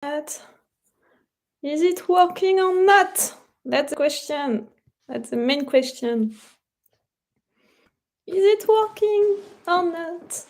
Matt. Is it working or not? That's the question. That's the main question. Is it working or not?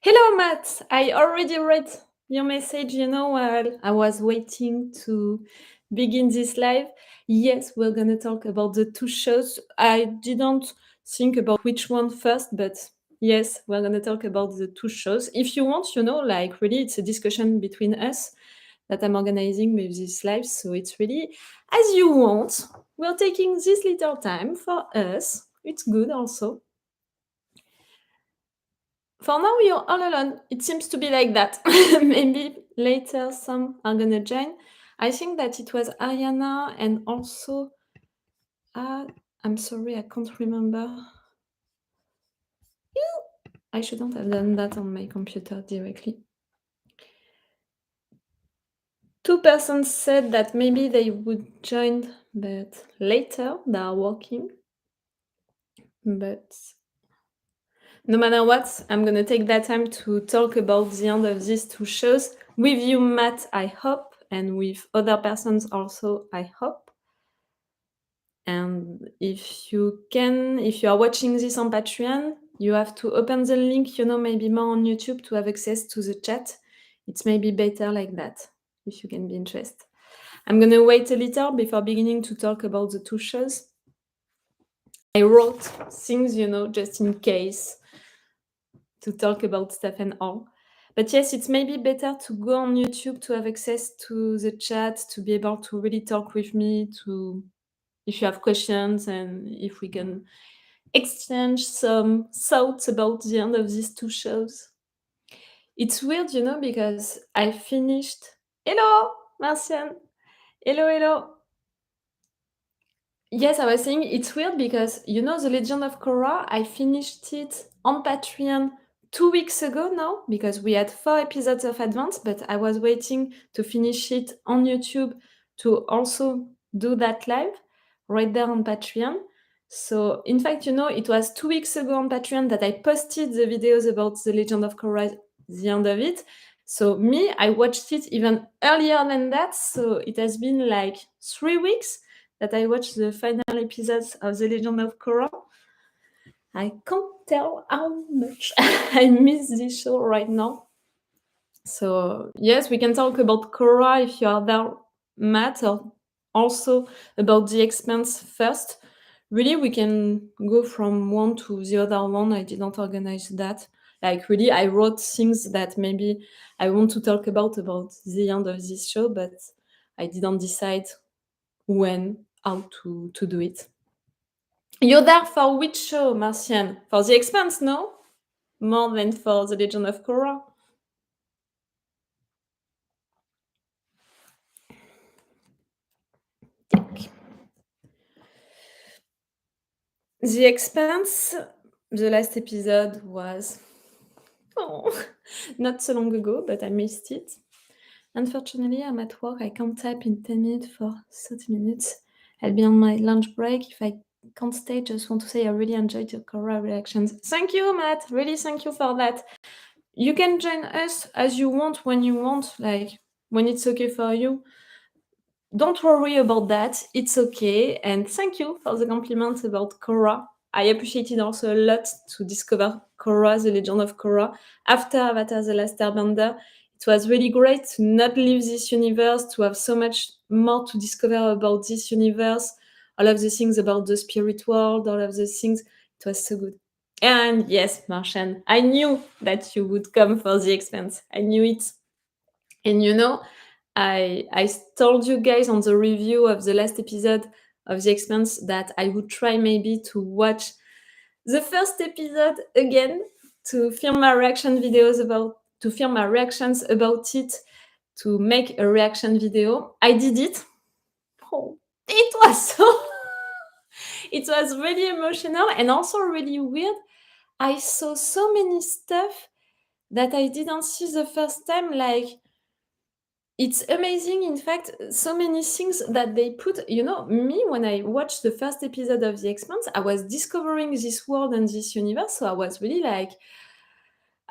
Hello, Matt. I already read your message, while I was waiting to begin this live. Yes, we're going to talk about the two shows. I didn't think about which one first, but yes, we're going to talk about the two shows. If you want, like really, it's a discussion between us that I'm organizing with this live. So it's really as you want. We're taking this little time for us. It's good also. For now, you're all alone. It seems to be like that. Maybe later some are gonna join. I think that it was Ariana and also I'm sorry, I can't remember. I shouldn't have done that on my computer directly. Two persons said that maybe they would join, but later they are working. But no matter what, I'm gonna take that time to talk about the end of these two shows with you, Matt, I hope, and with other persons also, I hope. And if you are watching this on Patreon, you have to open the link, maybe more on YouTube to have access to the chat. It's maybe better like that, if you can be interested. I'm gonna wait a little before beginning to talk about the two shows. I wrote things, just in case to talk about stuff and all. But yes, it's maybe better to go on YouTube to have access to the chat, to be able to really talk with me, if you have questions and if we can exchange some thoughts about the end of these two shows. It's weird, because I finished. Hello, Marcian. Hello, hello. Yes, I was saying it's weird because The Legend of Korra, I finished it on Patreon 2 weeks ago now because we had 4 episodes of advance, but I was waiting to finish it on YouTube to also do that live right there on Patreon. So, in fact, it was 2 weeks ago on Patreon that I posted the videos about The Legend of Korra, the end of it. So, I watched it even earlier than that. So, it has been like 3 weeks that I watched the final episodes of The Legend of Korra. I can't tell how much I miss this show right now. So, yes, we can talk about Korra if you are there, Matt, or also about the Expanse first. Really, we can go from one to the other one. I didn't organize that. Like, really, I wrote things that maybe I want to talk about the end of this show, but I didn't decide when, how to do it. You're there for which show, Marcian? For The Expanse, no? More than for The Legend of Korra? The Expanse, the last episode was not so long ago, but I missed it. Unfortunately, I'm at work. I can't type in 10 minutes for 30 minutes. I'll be on my lunch break. If I can't stay, just want to say I really enjoyed your Korra reactions. Thank you, Matt. Really, thank you for that. You can join us as you want, when you want, like when it's okay for you. Don't worry about that. It's okay. And thank you for the compliments about Korra. I appreciated also a lot to discover Korra, the Legend of Korra, after Avatar The Last Airbender. It was really great to not leave this universe, to have so much more to discover about this universe, all of the things about the spirit world, all of the things. It was so good. And yes, Martian, I knew that you would come for The Expanse. I knew it. And I told you guys on the review of the last episode of The Expanse that I would try maybe to watch the first episode again to film my reactions about it, to make a reaction video. I did it. Oh, it was so it was really emotional and also really weird. I saw so many stuff that I didn't see the first time, like it's amazing, in fact, so many things that they put. Me, when I watched the first episode of The Expanse, I was discovering this world and this universe, so I was really like,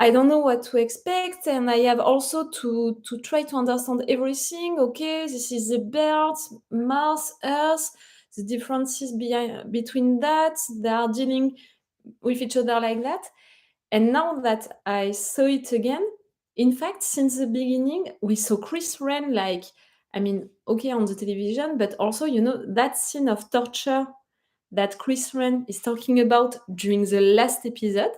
I don't know what to expect, and I have also to try to understand everything. Okay, this is the birds, Mars, Earth, the differences between that. They are dealing with each other like that. And now that I saw it again, in fact, since the beginning, we saw Chris Wren, like, I mean, okay, on the television, but also, that scene of torture that Chris Wren is talking about during the last episode.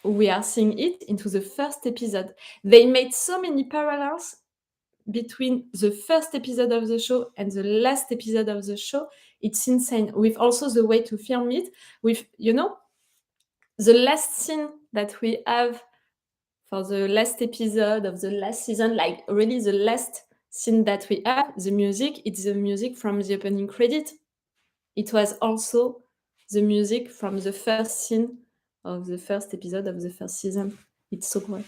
We are seeing it into the first episode. They made so many parallels between the first episode of the show and the last episode of the show. It's insane. With also the way to film it, with, the last scene that we have for the last episode of the last season, like really the last scene that we have, the music, it's the music from the opening credit. It was also the music from the first scene of the first episode of the first season. It's so great.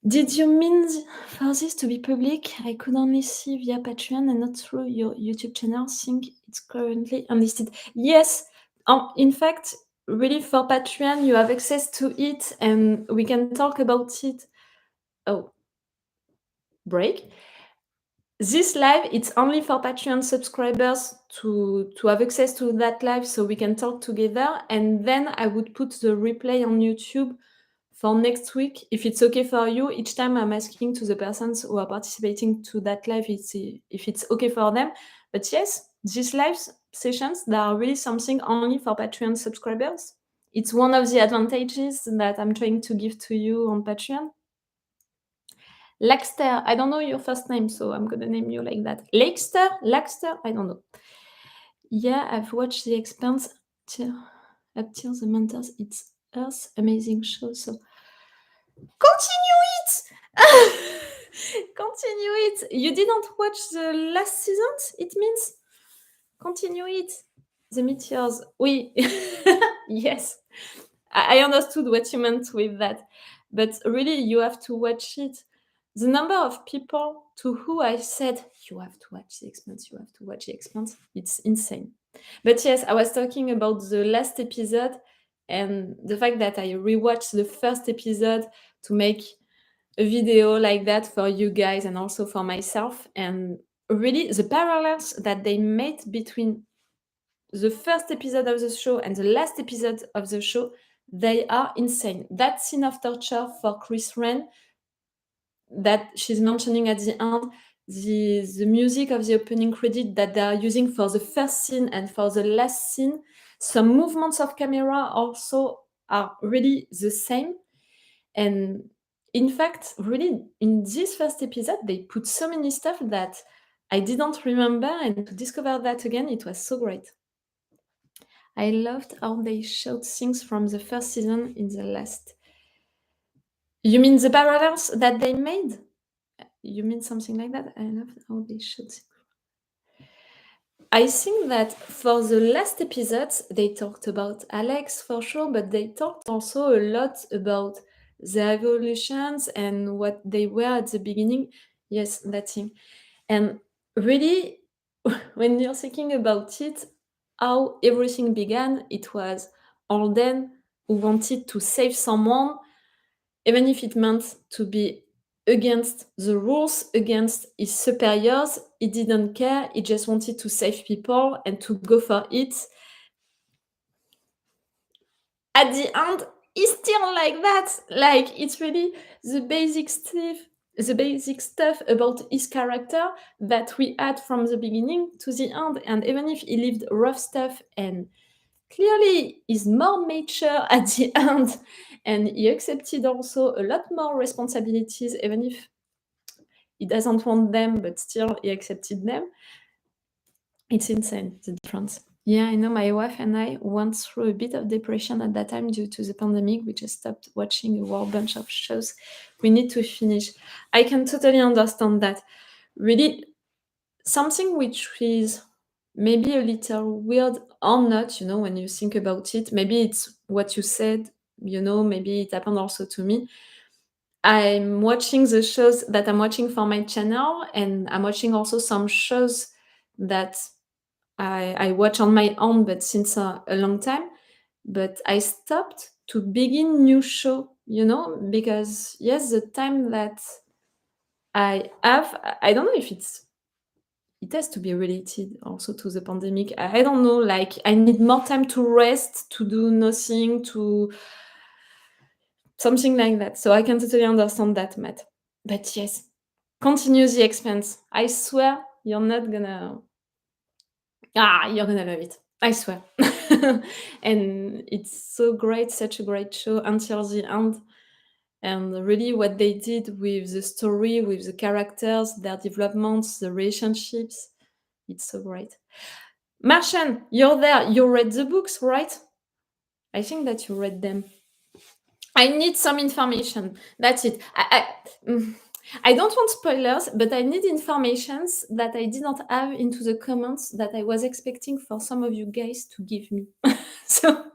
Did you mean for this to be public? I could only see via Patreon and not through your YouTube channel. Think it's currently unlisted. Yes, in fact, really for Patreon, you have access to it, and we can talk about it. Oh, break. This live, it's only for Patreon subscribers to have access to that live, so we can talk together. And then I would put the replay on YouTube for next week, if it's okay for you. Each time I'm asking to the persons who are participating to that live, if it's okay for them. But yes, these live sessions, they are really something only for Patreon subscribers. It's one of the advantages that I'm trying to give to you on Patreon. Laxter, I don't know your first name, so I'm gonna name you like that. Laxter, I don't know. Yeah, I've watched The Expanse up till the mentors. It's Earth's amazing show, so continue it! Continue it! You didn't watch the last season, it means? Continue it. The meteors. Oui. Yes. I understood what you meant with that. But really, you have to watch it. The number of people to who I said, you have to watch The Expanse, you have to watch The Expanse, it's insane. But yes, I was talking about the last episode and the fact that I rewatched the first episode to make a video like that for you guys and also for myself. And really, the parallels that they made between the first episode of the show and the last episode of the show, they are insane. That scene of torture for Chris Wren that she's mentioning at the end, the music of the opening credit that they are using for the first scene and for the last scene, some movements of camera also are really the same. And in fact, really, in this first episode, they put so many stuff that I didn't remember, and to discover that again, it was so great. I loved how they showed things from the first season in the last. You mean the parallels that they made? You mean something like that? I loved how they showed things. I think that for the last episodes, they talked about Alex for sure, but they talked also a lot about the evolutions and what they were at the beginning. Yes, that thing. And really, when you're thinking about it, how everything began, it was Alden who wanted to save someone, even if it meant to be against the rules, against his superiors. He didn't care. He just wanted to save people and to go for it. At the end, he's still like that. Like, it's really the basic stuff about his character that we had from the beginning to the end. And even if he lived rough stuff and clearly is more mature at the end, and he accepted also a lot more responsibilities, even if he doesn't want them, but still he accepted them. It's insane, the difference. Yeah, I know my wife and I went through a bit of depression at that time due to the pandemic. We just stopped watching a whole bunch of shows. We need to finish. I can totally understand that. Really, something which is maybe a little weird or not, when you think about it. Maybe it's what you said, maybe it happened also to me. I'm watching the shows that I'm watching for my channel, and I'm watching also some shows that I watch on my own, but since a long time. But I stopped to begin new show, you know, because yes, the time that I have, I don't know if it has to be related also to the pandemic. I don't know, like I need more time to rest, to do nothing, to something like that. So I can totally understand that, Matt. But yes, continue the expense. I swear you're not gonna you're gonna love it. I swear. And it's so great, such a great show until the end. And really what they did with the story, with the characters, their developments, the relationships, it's so great. Martian, you're there. You read the books, right? I think that you read them. I need some information. That's it. I don't want spoilers, but I need informations that I did not have into the comments that I was expecting for some of you guys to give me. So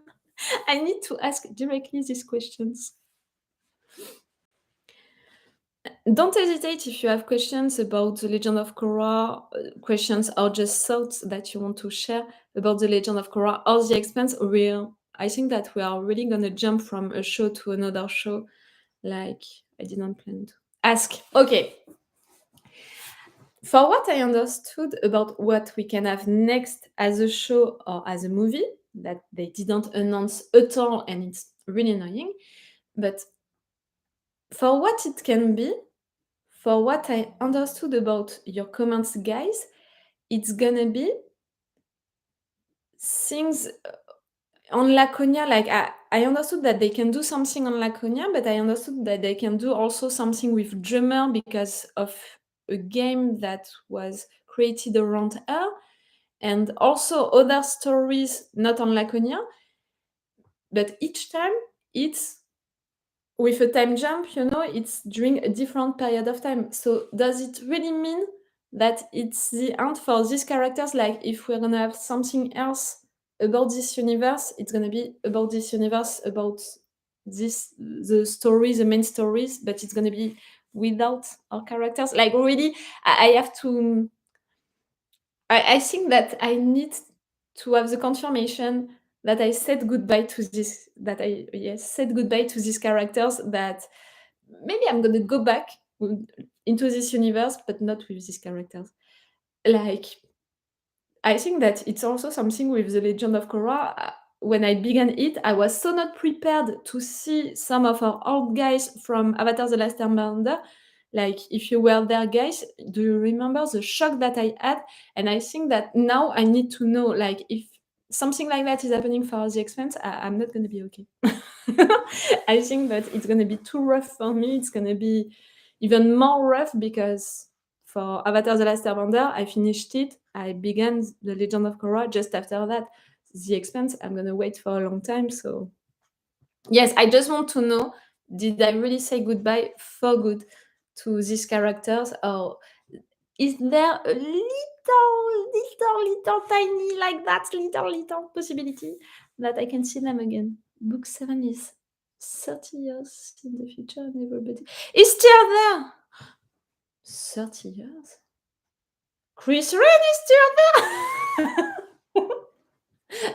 I need to ask directly these questions. Don't hesitate if you have questions about the Legend of Korra, questions or just thoughts that you want to share about the Legend of Korra or the Expanse. I think that we are really gonna jump from a show to another show, like I didn't plan to ask. Okay. For what I understood about what we can have next as a show or as a movie, that they didn't announce at all, and it's really annoying. But for what it can be, for what I understood about your comments, guys, it's gonna be things on Laconia. Like I understood that they can do something on Laconia, but I understood that they can do also something with Drummer because of a game that was created around her, and also other stories not on Laconia. But each time it's with a time jump, you know, it's during a different period of time. So does it really mean that it's the end for these characters? Like if we're gonna have something else about this universe, it's gonna be about this universe, about this the stories, the main stories, but it's gonna be without our characters. Like really, I have to. I think that I need to have the confirmation that I said goodbye to this. That I yes said goodbye to these characters. That maybe I'm gonna go back into this universe, but not with these characters. Like, I think that it's also something with the Legend of Korra. When I began it, I was so not prepared to see some of our old guys from Avatar: The Last Airbender. Like, if you were there, guys, do you remember the shock that I had? And I think that now I need to know, like, if something like that is happening for the Expanse, I'm not gonna be okay. I think that it's gonna be too rough for me. It's gonna be even more rough because for Avatar: The Last Airbender, I finished it. I began The Legend of Korra just after that. The Expanse, I'm gonna wait for a long time. So yes, I just want to know: did I really say goodbye for good to these characters, or is there a little, tiny like that, little possibility that I can see them again? Book 7 is 30 years in the future, and everybody is still there. 30 years? Chris Red is still there?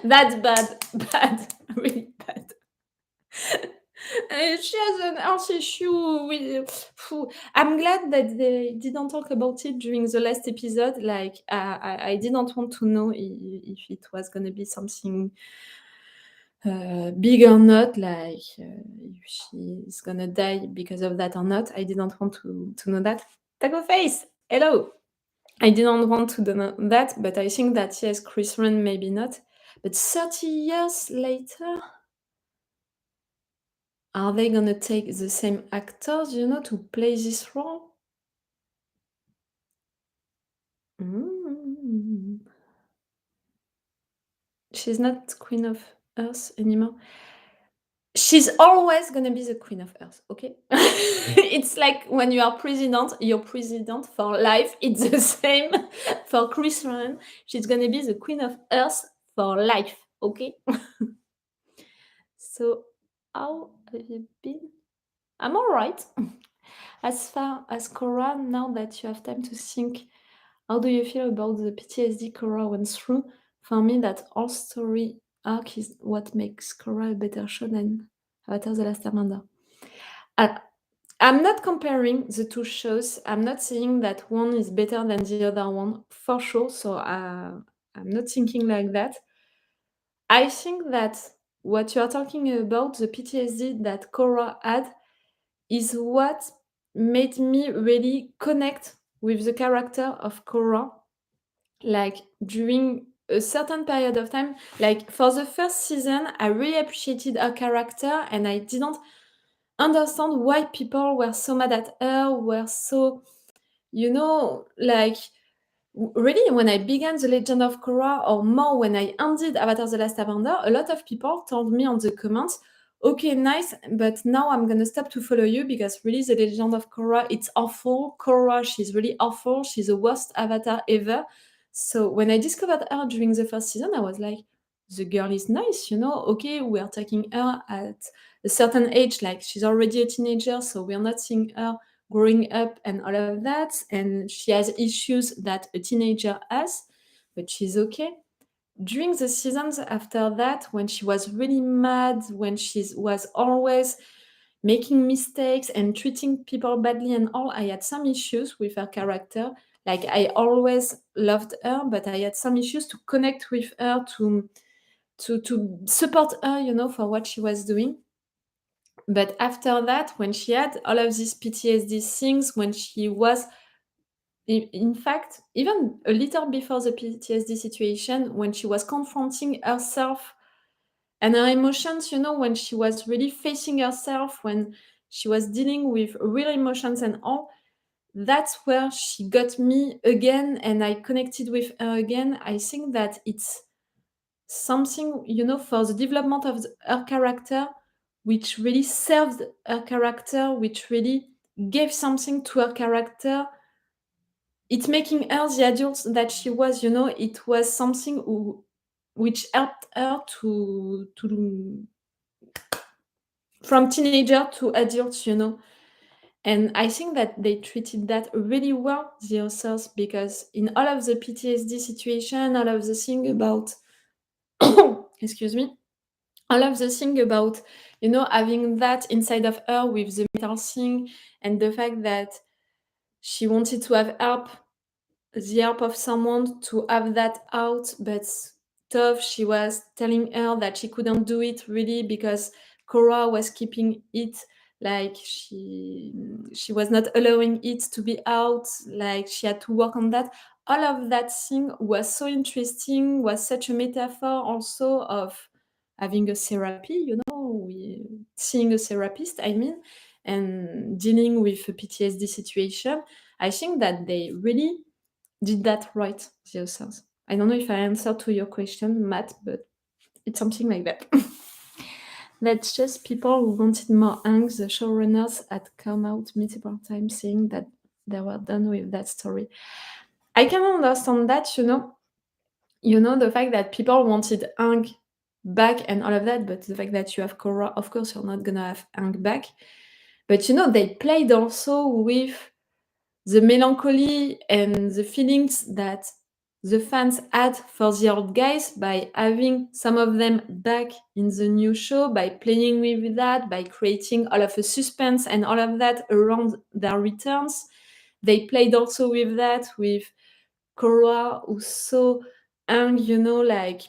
That's bad. Bad. Really bad. She has an health issue with. I'm glad that they didn't talk about it during the last episode. Like, I didn't want to know if it was gonna be something big or not. Like, if she's gonna die because of that or not. I didn't want to know that. Taco Face, hello. I didn't want to know that, but I think that yes, Chris Run maybe not. But 30 years later, are they gonna take the same actors, you know, to play this role? Mm. She's not Queen of Earth anymore. She's always gonna be the Queen of Earth, okay? It's like when you are president, you're president for life. It's the same for Chris Ryan. She's gonna be the Queen of Earth for life, okay? So, how have you been? I'm all right. As far as Korra, now that you have time to think, how do you feel about the PTSD Korra went through? For me, that whole story arc is what makes Korra a better shonen. Avatar: The Last Airbender. I I'm not comparing the 2 shows. I'm not saying that one is better than the other one, for sure, so, I'm not thinking like that. I think that what you are talking about, the PTSD that Korra had, is what made me really connect with the character of Korra, like, during a certain period of time. Like, for the first season, I really appreciated her character, and I didn't understand why people were so mad at her, were so, like, really, when I began The Legend of Korra, or more when I ended Avatar: The Last Airbender, a lot of people told me on the comments, "Okay, nice, but now I'm gonna stop to follow you because really The Legend of Korra, it's awful. Korra, she's really awful. She's the worst avatar ever." So when I discovered her during the first season, I was like, "The girl is nice, you know? Okay, we are taking her at a certain age, like she's already a teenager, so we're not seeing her growing up and all of that, and she has issues that a teenager has, but she's okay." During the seasons after that, when she was really mad, when she was always making mistakes and treating people badly and all, I had some issues with her character. Like, I always loved her, but I had some issues to connect with her, to support her, for what she was doing. But after that, when she had all of these PTSD things, when she was, in fact, even a little before the PTSD situation, when she was confronting herself and her emotions, when she was really facing herself, when she was dealing with real emotions and all, that's where she got me again and I connected with her again. I think that it's something, for the development of her character, which really served her character, which really gave something to her character. It's making her the adult that she was, it was something which helped her to from teenager to adult, And I think that they treated that really well, the authors, because in all of the PTSD situation, all of the thing about excuse me, all of the thing about, having that inside of her with the metal thing, and the fact that she wanted to have help, the help of someone to have that out, but tough, she was telling her that she couldn't do it really because Korra was keeping it, like she was not allowing it to be out, like she had to work on that. All of that thing was so interesting, was such a metaphor also of having a therapy, seeing a therapist, I mean, and dealing with a PTSD situation. I think that they really did that right, the authors. I don't know if I answered to your question, Matt, but it's something like that. That's just people who wanted more angst. The showrunners had come out multiple times saying that they were done with that story. I can understand that, the fact that people wanted Ang back and all of that, but the fact that you have Korra, of course, you're not gonna have Ang back. But they played also with the melancholy and the feelings that the fans had for the old guys by having some of them back in the new show, by playing with that, by creating all of a suspense and all of that around their returns. They played also with that with Korra, who saw Aang, like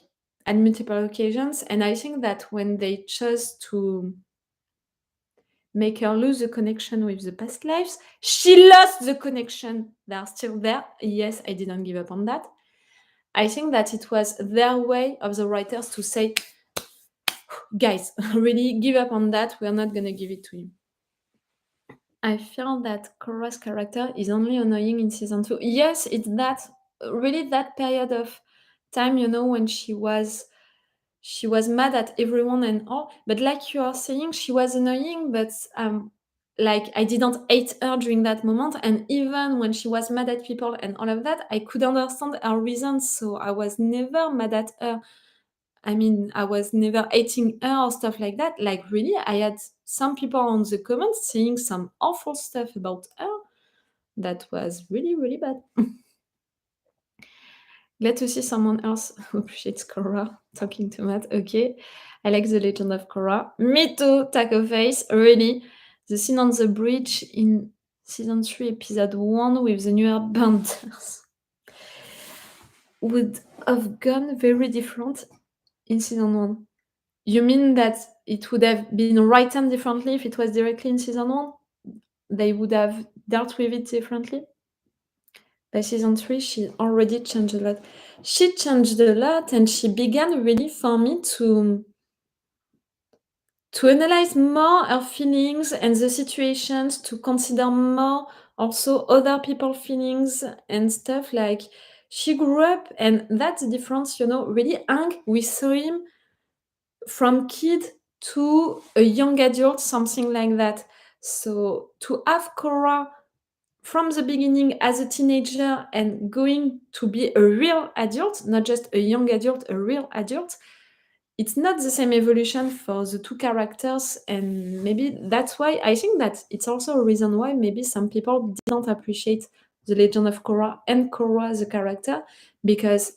at multiple occasions. And I think that when they chose to make her lose the connection with the past lives, she lost the connection. They are still there. Yes, I didn't give up on that. I think that it was their way of the writers to say, guys, really give up on that. We're not going to give it to you. I feel that Korra's character is only annoying in season 2. Yes, it's really that period of time, when she was mad at everyone and all. But like you are saying, she was annoying, but like I didn't hate her during that moment. And even when she was mad at people and all of that, I could understand her reasons. So I was never mad at her. I mean, I was never hating her or stuff like that. Like, really, I had some people on the comments saying some awful stuff about her that was really, really bad. Glad to see someone else who appreciates Korra. Talking to Matt. Okay. I like the Legend of Korra. Me too, Taco Face. Really. The scene on the bridge in season 3, episode 1 with the newer banters would have gone very different in season 1. You mean that it would have been written differently if it was directly in season 1? They would have dealt with it differently? By season 3, she already changed a lot. She changed a lot, and she began really for me to analyze more her feelings and the situations, to consider more also other people's feelings and stuff. Like she grew up, and that's the difference, you know. Really, Hank, we saw him from kid to a young adult, something like that. So to have Korra from the beginning as a teenager and going to be a real adult, not just a young adult, a real adult, it's not the same evolution for the two characters. And maybe that's why I think that it's also a reason why maybe some people didn't appreciate The Legend of Korra and Korra the character, because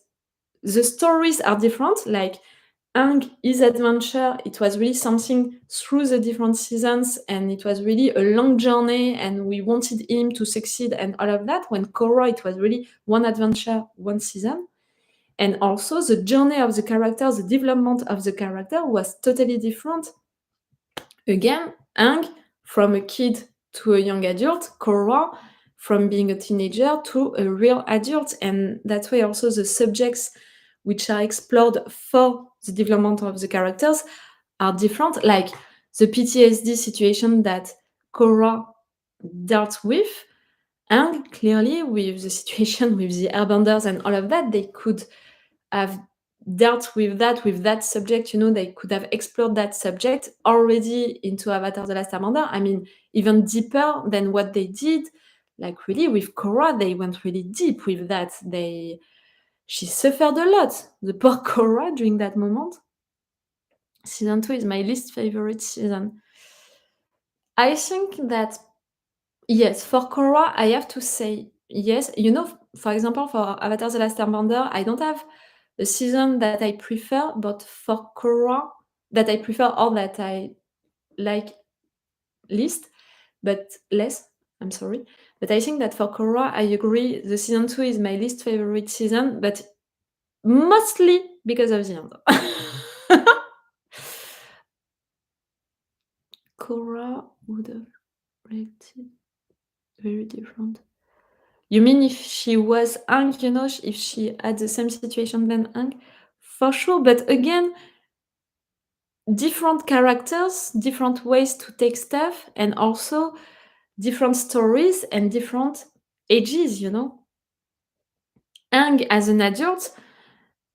the stories are different. Like Aang, his adventure, it was really something through the different seasons, and it was really a long journey, and we wanted him to succeed and all of that. When Korra, it was really one adventure, one season. And also the journey of the character, the development of the character was totally different. Again, Aang, from a kid to a young adult, Korra, from being a teenager to a real adult. And that's why also the subjects which are explored for the development of the characters are different. Like the PTSD situation that Korra dealt with, and clearly with the situation with the airbenders and all of that, they could have dealt with that subject, you know. They could have explored that subject already into Avatar: The Last Airbender. I mean, even deeper than what they did. Like really, with Korra, they went really deep with that. She suffered a lot, the poor Korra, during that moment. Season 2 is my least favorite season. I think that, yes, for Korra, I have to say yes. You know, for example, for Avatar: The Last Airbender, I don't have a season that I prefer, but for Korra, that I prefer or that I like least, but less. I'm sorry. But I think that for Korra, I agree. The season 2 is my least favorite season, but mostly because of the end. Korra would have reacted very different. You mean if she was Hank, you know, if she had the same situation than Hank? For sure, but again, different characters, different ways to take stuff, and also different stories and different ages, you know. Hank, as an adult,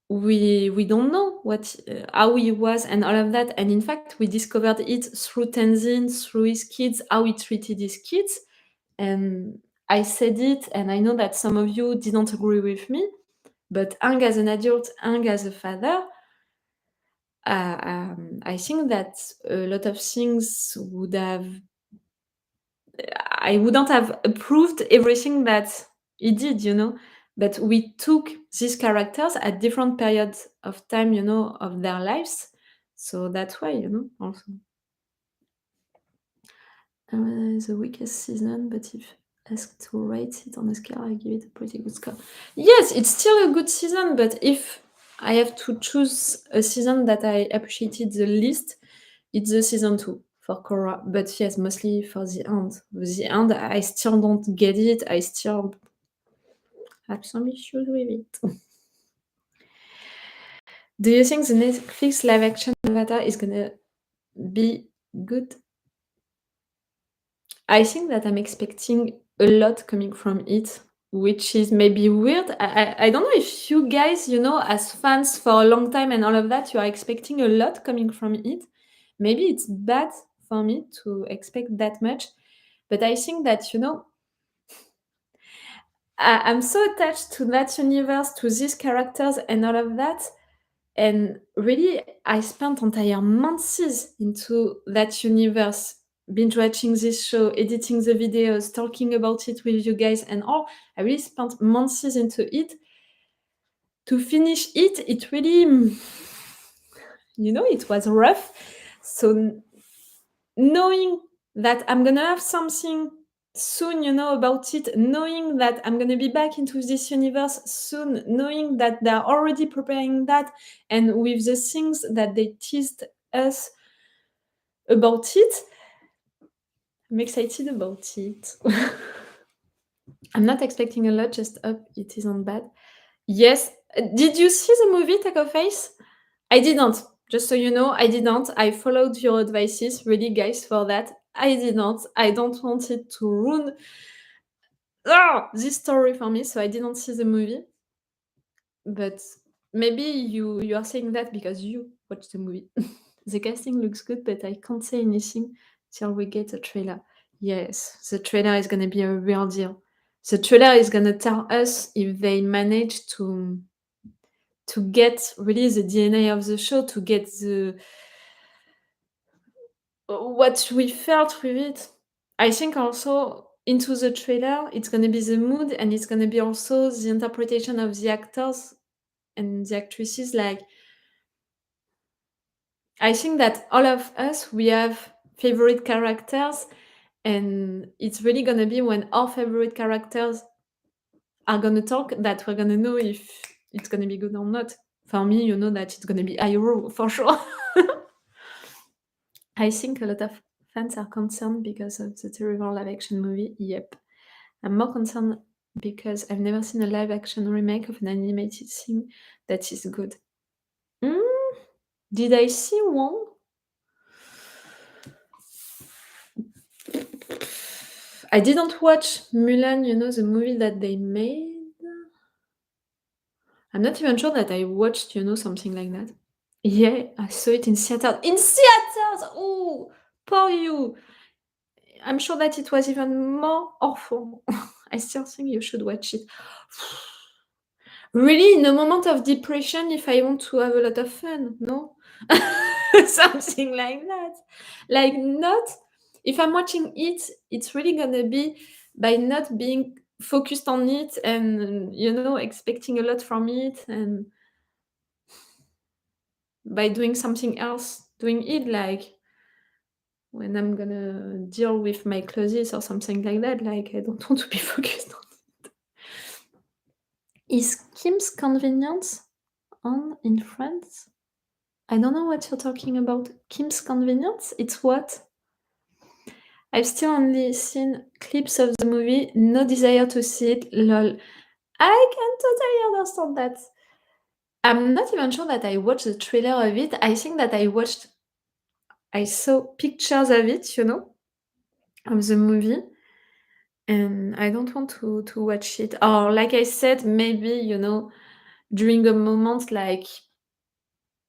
we don't know what how he was and all of that, and in fact, we discovered it through Tenzin, through his kids, how he treated his kids. And I said it, and I know that some of you didn't agree with me, but Hank as an adult, Hank as a father, I think that a lot of things would have. I wouldn't have approved everything that he did, you know. But we took these characters at different periods of time, you know, of their lives. So that's why, you know, also. The weakest season, but if asked to rate it on a scale, I give it a pretty good score. Yes, it's still a good season, but if I have to choose a season that I appreciated the least, it's the season 2 for Korra. But yes, mostly for the end. The end, I still don't get it. I still have some issues with it. Do you think the Netflix live action Avatar is gonna be good? I think that I'm expecting a lot coming from it, which is maybe weird. I don't know if you guys, you know, as fans for a long time and all of that, you are expecting a lot coming from it. Maybe it's bad for me to expect that much, but I think that, you know, I'm so attached to that universe, to these characters and all of that. And really, I spent entire months into that universe, binge watching this show, editing the videos, talking about it with you guys and all. I really spent months into it. to finish it, it really, it was rough. So knowing that I'm gonna have something soon, about it, knowing that I'm gonna be back into this universe soon, knowing that they're already preparing that, and with the things that they teased us about it, I'm excited about it. I'm not expecting a lot, just hope it isn't bad. Yes. Did you see the movie Taco Face? I didn't. Just so you know, I didn't. I followed your advices, really, guys, for that. I didn't. I don't want it to ruin this story for me, so I didn't see the movie. But maybe you are saying that because you watched the movie. The casting looks good, but I can't say anything till we get a trailer. Yes, the trailer is gonna be a real deal. The trailer is gonna tell us if they manage to get really the DNA of the show, to get the what we felt with it. I think also into the trailer, it's gonna be the mood and it's gonna be also the interpretation of the actors and the actresses. Like, I think that all of us, we have favorite characters, and it's really gonna be when our favorite characters are gonna talk that we're gonna know if it's gonna be good or not. For me, you know that it's gonna be Iroh for sure. I think a lot of fans are concerned because of the terrible live action movie. Yep. I'm more concerned because I've never seen a live action remake of an animated thing that is good. Mm, did I see one? I didn't watch Mulan, the movie that they made. I'm not even sure that I watched, something like that. Yeah, I saw it in theaters. In theaters! Oh, poor you. I'm sure that it was even more awful. I still think you should watch it. Really, in a moment of depression, if I want to have a lot of fun, no? Something like that. Like, not if I'm watching it, it's really gonna be by not being focused on it and, expecting a lot from it, and by doing something else, doing it, like when I'm gonna deal with my clothes or something like that, like, I don't want to be focused on. Is Kim's Convenience on in France? I don't know what you're talking about. Kim's Convenience? It's what? I've still only seen clips of the movie, no desire to see it, lol. I can totally understand that. I'm not even sure that I watched the trailer of it. I think that I saw pictures of it, of the movie, and I don't want to watch it. Or, like I said, maybe, during a moment like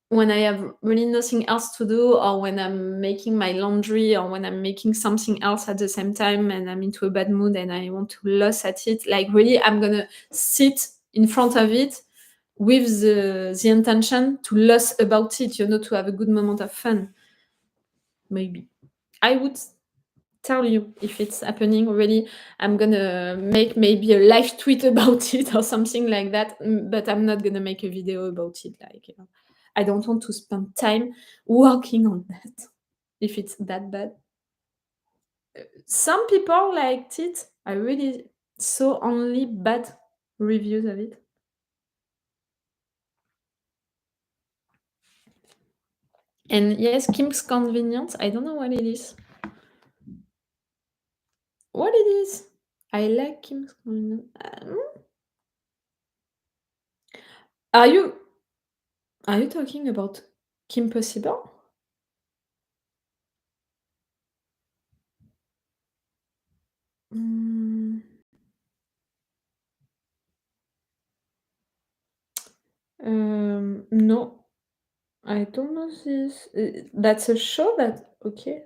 when I have really nothing else to do, or when I'm making my laundry, or when I'm making something else at the same time and I'm into a bad mood and I want to lose at it, like, really, I'm gonna sit in front of it with the intention to lose about it, to have a good moment of fun. Maybe. I would tell you if it's happening really. I'm gonna make maybe a live tweet about it or something like that, but I'm not gonna make a video about it. Like, I don't want to spend time working on that if it's that bad. Some people liked it. I really saw only bad reviews of it. And yes, Kim's Convenience, I don't know what it is. What it is? I like Kim's Convenience. Are you talking about Kim Possible? Mm, no, I don't know this. That's a show that okay.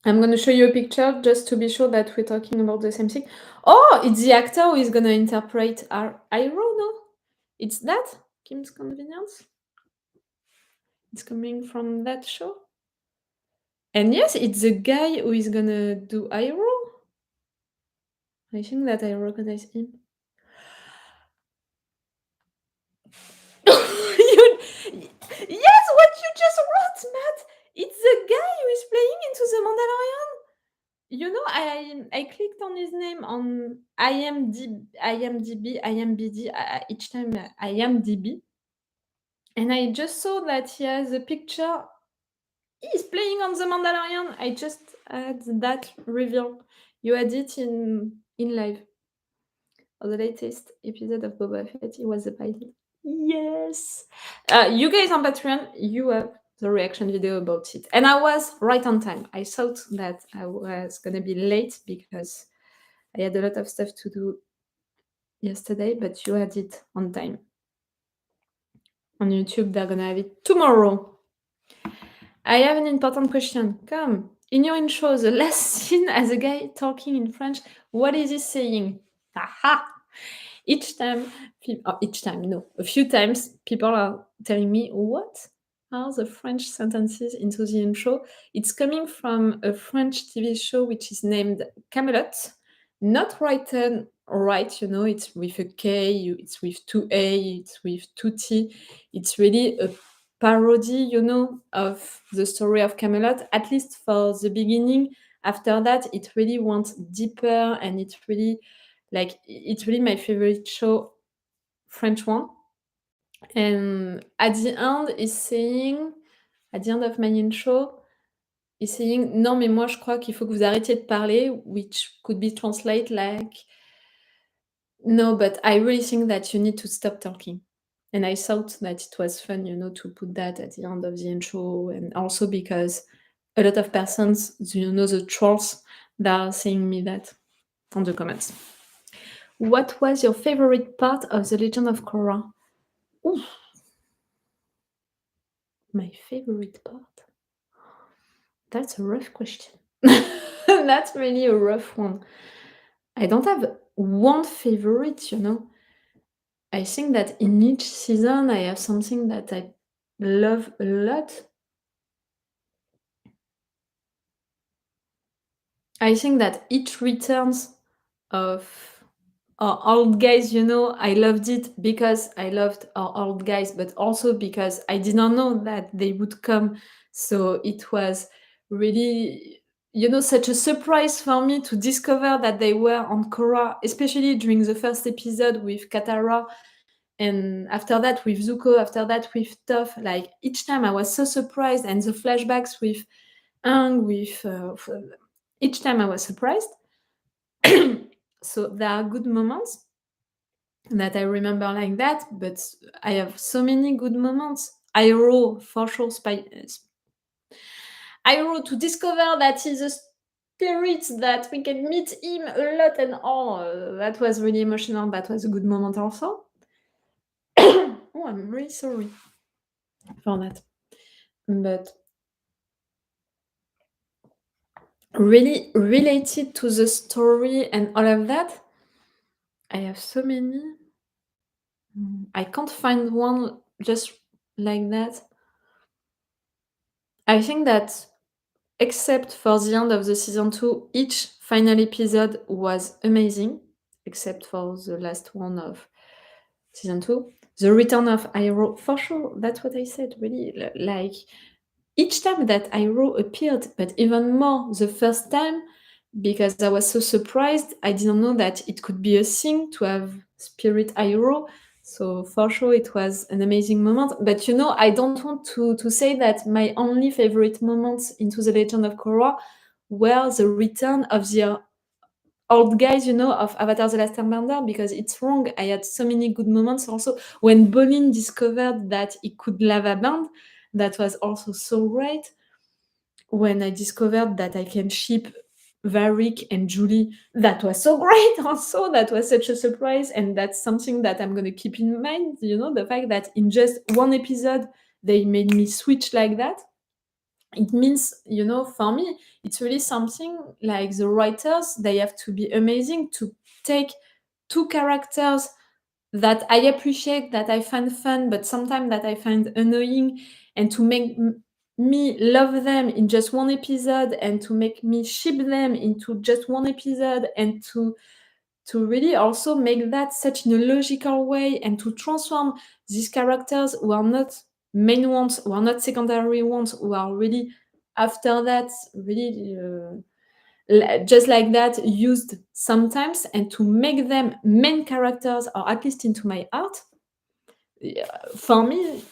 I'm gonna show you a picture just to be sure that we're talking about the same thing. Oh, it's the actor who is gonna interpret our Iroh, no? It's that? Kim's Convenience? It's coming from that show? And yes, it's the guy who is gonna do Iroh. I think that I recognize him. Y- yes, what you just wrote, Matt. It's the guy who is playing into the Mandalorian. You know, I clicked on his name on IMDb, each time IMDb, and I just saw that he has a picture. He's playing on the Mandalorian. I just had that reveal. You had it in live. Or the latest episode of Boba Fett, it was the pilot. Yes. You guys on Patreon, you have the reaction video about it. And I was right on time. I thought that I was gonna be late because I had a lot of stuff to do yesterday, but you had it on time. On YouTube, they're gonna have it tomorrow. I have an important question. Come. In your intro, the last scene as a guy talking in French, what is he saying? Aha! Each time, no, a few times, people are telling me, what are the French sentences into the intro? It's coming from a French TV show which is named Camelot, not written right, you know, it's with a K, it's with two A, it's with two T. It's really a parody, you know, of the story of Camelot, at least for the beginning. After that, it really went deeper and it really it's really my favorite show, French one. And at the end, at the end of my intro, he's saying, non, mais moi, je crois qu'il faut que vous arrêtiez de parler, which could be translated like, no, but I really think that you need to stop talking. And I thought that it was fun, you know, to put that at the end of the intro. And also because a lot of persons, you know, the trolls, that are saying me that on the comments. What was your favorite part of The Legend of Korra? Ooh, my favorite part? That's a rough question. That's really a rough one. I don't have one favorite, you know. I think that in each season, I have something that I love a lot. I think that each returns of our old guys, you know, I loved it because I loved our old guys, but also because I did not know that they would come. So it was really, you know, such a surprise for me to discover that they were on Korra, especially during the first episode with Katara, and after that with Zuko, after that with Toph. Like each time I was so surprised, and the flashbacks with Aang, each time I was surprised. So there are good moments that I remember like that, but I have so many good moments. Iroh, for sure, Iroh, to discover that he's a spirit, that we can meet him a lot and all. That was really emotional. That was a good moment also. Oh, I'm really sorry for that. But really related to the story and all of that, I have so many. I can't find one just like that. I think that except for the end of the season 2, each final episode was amazing, except for the last one of season 2. The return of Iroh, for sure, that's what I said, really. Like, each time that Iroh appeared, but even more the first time, because I was so surprised, I didn't know that it could be a thing to have Spirit Iroh. So for sure, it was an amazing moment. But you know, I don't want to say that my only favorite moments into The Legend of Korra were the return of the old guys, you know, of Avatar: The Last Airbender, because it's wrong. I had so many good moments also when Bolin discovered that he could lava bend. That was also so great. When I discovered that I can ship Varric and Julie, that was so great also. That was such a surprise, and that's something that I'm gonna keep in mind, you know, the fact that in just one episode, they made me switch like that. It means, you know, for me, it's really something like the writers, they have to be amazing to take two characters that I appreciate, that I find fun, but sometimes that I find annoying, and to make me love them in just one episode, and to make me ship them into just one episode, and to really also make that such in a logical way, and to transform these characters who are not main ones, who are not secondary ones, who are really after that, really just like that, used sometimes, and to make them main characters, or at least into my art, yeah, for me,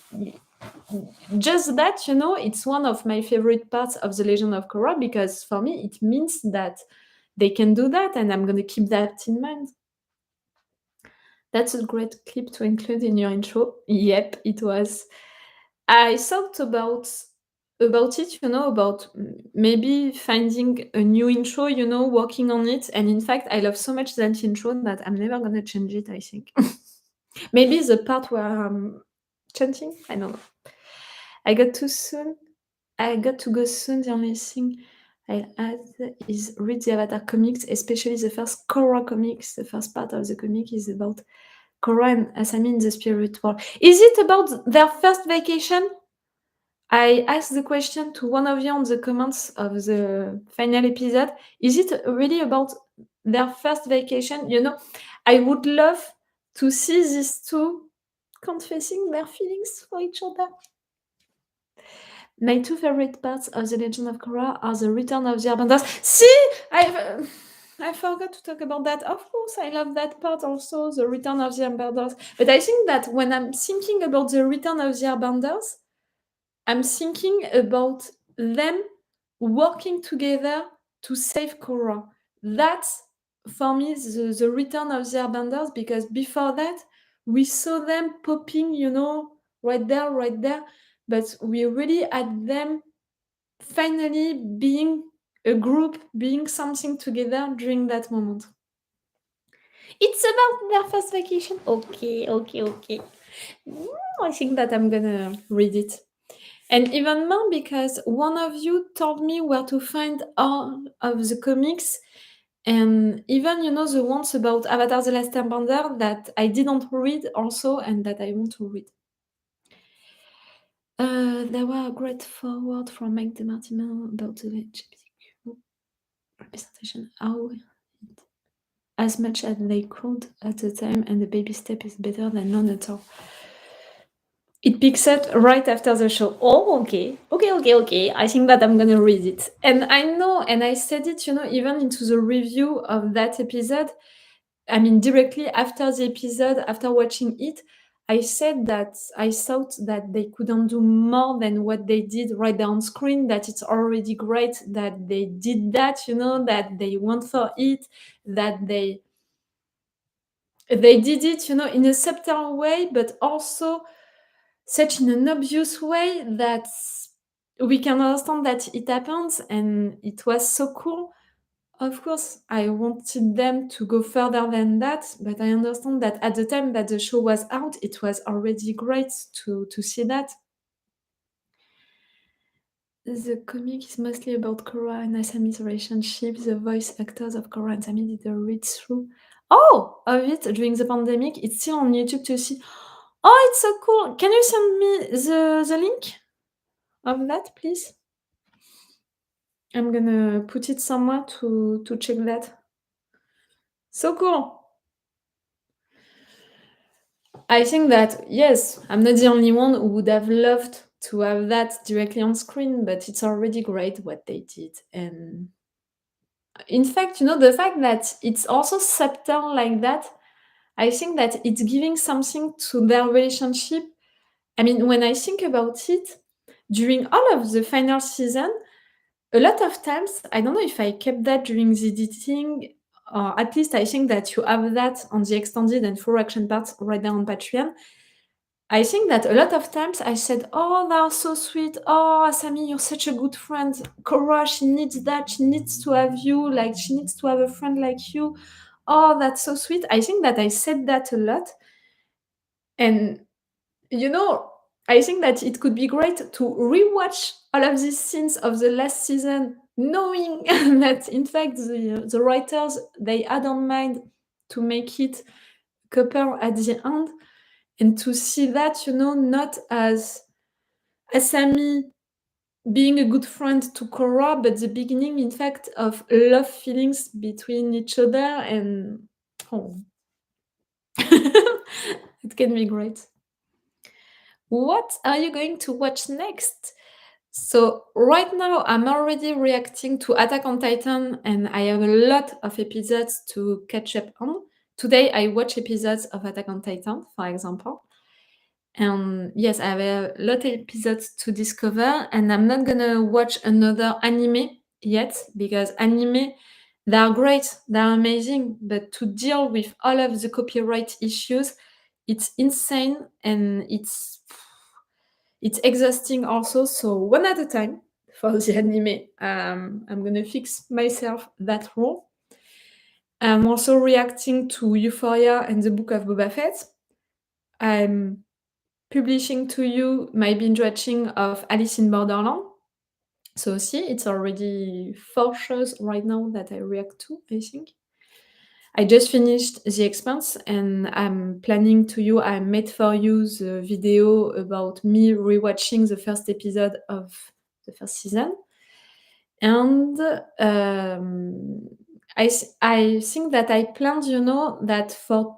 just that, it's one of my favorite parts of the Legend of Korra, because for me it means that they can do that, and I'm gonna keep that in mind. That's a great clip to include in your intro. Yep, it was. I thought about it, about maybe finding a new intro, working on it. And in fact, I love so much that intro that I'm never gonna change it, I think. Maybe the part where I'm chanting, I don't know. I got too soon. I got to go soon. The only thing I'll add is read the Avatar comics, especially the first Korra comics. The first part of the comic is about Korra and Asami in the spirit world. Is it about their first vacation? I asked the question to one of you on the comments of the final episode. Is it really about their first vacation? I would love to see these two confessing their feelings for each other. My two favorite parts of The Legend of Korra are the return of the Airbenders. See, I forgot to talk about that. Of course, I love that part also, the return of the Airbenders. But I think that when I'm thinking about the return of the Airbenders, I'm thinking about them working together to save Korra. That's, for me, the return of the Airbenders, because before that, we saw them popping, right there, right there. But we really had them finally being a group, being something together during that moment. It's about their first vacation. Okay, okay, okay. I think that I'm gonna read it. And even more because one of you told me where to find all of the comics, and even, the ones about Avatar: The Last Airbender that I didn't read also, and that I want to read. There were a great forward from Mike DeMartino about the LGBTQ representation, how as much as they could at the time, and the baby step is better than none at all. It picks up right after the show. Oh, okay. Okay. I think that I'm gonna read it. And I know, and I said it, even into the review of that episode. I mean, directly after the episode, after watching it, I said that I thought that they couldn't do more than what they did right there on screen, that it's already great that they did that, that they went for it, that they did it, in a subtle way, but also such in an obvious way that we can understand that it happens, and it was so cool. Of course, I wanted them to go further than that, but I understand that at the time that the show was out, it was already great to see that. The comic is mostly about Korra and Asami's relationship. The voice actors of Korra and Asami did a read-through of it during the pandemic. It's still on YouTube to see. Oh, it's so cool! Can you send me the link of that, please? I'm gonna put it somewhere to check that. So cool! I think that, yes, I'm not the only one who would have loved to have that directly on screen, but it's already great what they did. And in fact, the fact that it's also subtle like that, I think that it's giving something to their relationship. I mean, when I think about it, during all of the final season, a lot of times, I don't know if I kept that during the editing, or at least I think that you have that on the extended and full action parts right there on Patreon. I think that a lot of times I said, "Oh, they are so sweet. Oh, Asami, you're such a good friend. Korra, she needs that. She needs to have you. Like, she needs to have a friend like you. Oh, that's so sweet." I think that I said that a lot. And, I think that it could be great to rewatch all of these scenes of the last season, knowing that, in fact, the writers, they had on mind to make it couple at the end, and to see that, not as Asami being a good friend to Korra, but the beginning, in fact, of love feelings between each other, and oh, it can be great. What are you going to watch next? So right now I'm already reacting to Attack on Titan and I have a lot of episodes to catch up on. Today I watch episodes of Attack on Titan, for example. And yes, I have a lot of episodes to discover, and I'm not gonna watch another anime yet because anime, they are great, they are amazing, but to deal with all of the copyright issues, it's insane and it's exhausting also. So one at a time for the anime. I'm gonna fix myself that rule. I'm also reacting to Euphoria and the Book of Boba Fett. I'm publishing to you my binge watching of Alice in Borderland. So see, it's already 4 shows right now that I react to, I think. I just finished The Expanse and I'm planning to you, I made for you the video about me rewatching the first episode of the first season. And I think that I planned, that for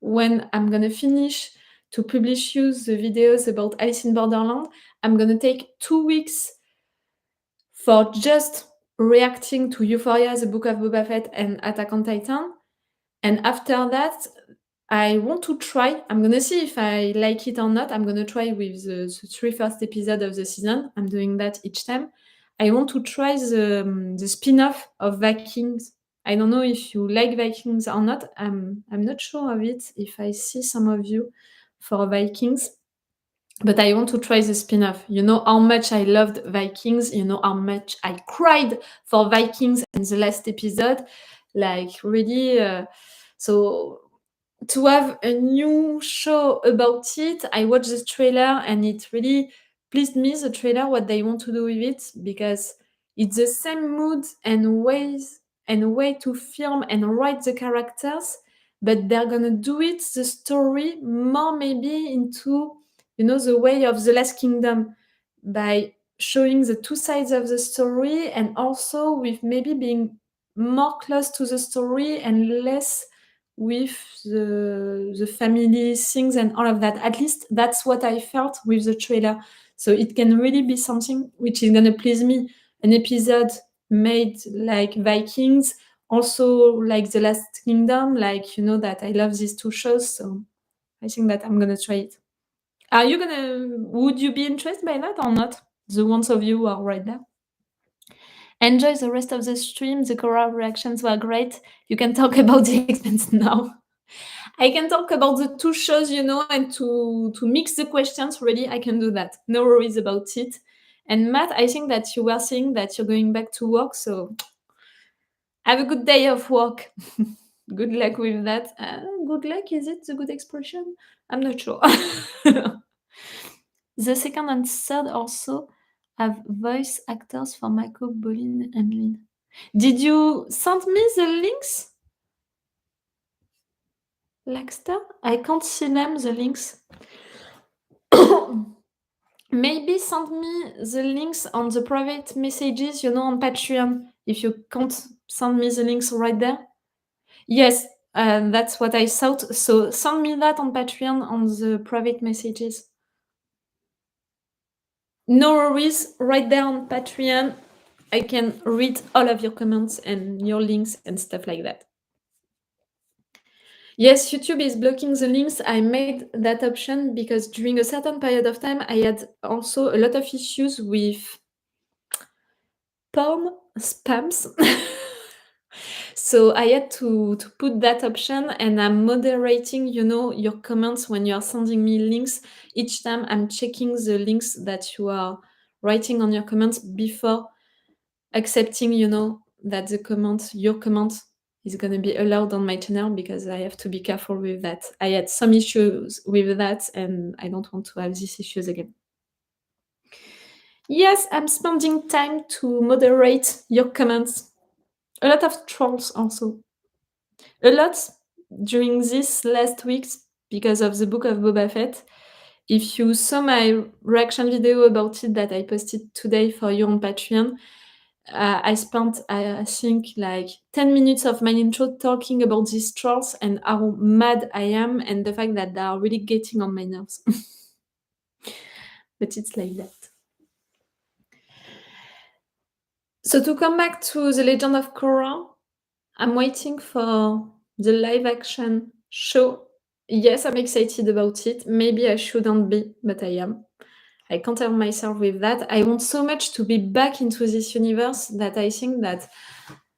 when I'm gonna finish to publish you the videos about Alice in Borderland, I'm gonna take 2 weeks for just reacting to Euphoria, the Book of Boba Fett, and Attack on Titan. And after that, I want to try. I'm gonna see if I like it or not. I'm gonna try with the 3 first episode of the season. I'm doing that each time. I want to try the spin-off of Vikings. I don't know if you like Vikings or not. I'm not sure of it, if I see some of you for Vikings, but I want to try the spin-off. You know how much I loved Vikings, you know how much I cried for Vikings in the last episode. Like, really, so to have a new show about it, I watched the trailer and it really pleased me, the trailer, what they want to do with it, because it's the same mood and ways and way to film and write the characters, but they're gonna do it, the story, more maybe into, the way of The Last Kingdom, by showing the two sides of the story and also with maybe being more close to the story and less with the family things and all of that. At least that's what I felt with the trailer. So it can really be something which is gonna please me. An episode made like Vikings, also like The Last Kingdom, like that I love these two shows, so I think that I'm gonna try it. Would you be interested by that or not? The ones of you who are right there. Enjoy the rest of the stream. The Korra reactions were great. You can talk about the expense now. I can talk about the two shows, and to mix the questions, really, I can do that. No worries about it. And Matt, I think that you were saying that you're going back to work, so have a good day of work. Good luck with that. Good luck, is it the good expression? I'm not sure. The second and third also have voice actors for Michael, Bolin, and Lynn. Did you send me the links? Laxter? I can't see them, the links. Maybe send me the links on the private messages, on Patreon, if you can't send me the links right there. Yes, that's what I thought. So send me that on Patreon on the private messages. No worries, right there on Patreon, I can read all of your comments and your links and stuff like that. Yes, YouTube is blocking the links. I made that option because during a certain period of time, I had also a lot of issues with porn spams. So I had to put that option, and I'm moderating, your comments when you are sending me links. Each time I'm checking the links that you are writing on your comments before accepting, that your comment is gonna be allowed on my channel, because I have to be careful with that. I had some issues with that, and I don't want to have these issues again. Yes, I'm spending time to moderate your comments. A lot of trolls also. A lot during these last weeks because of the Book of Boba Fett. If you saw my reaction video about it that I posted today for you on Patreon, I spent, I think, like 10 minutes of my intro talking about these trolls and how mad I am and the fact that they are really getting on my nerves. but it's like that. So to come back to The Legend of Korra, I'm waiting for the live action show. Yes, I'm excited about it. Maybe I shouldn't be, but I am. I can't help myself with that. I want so much to be back into this universe that I think that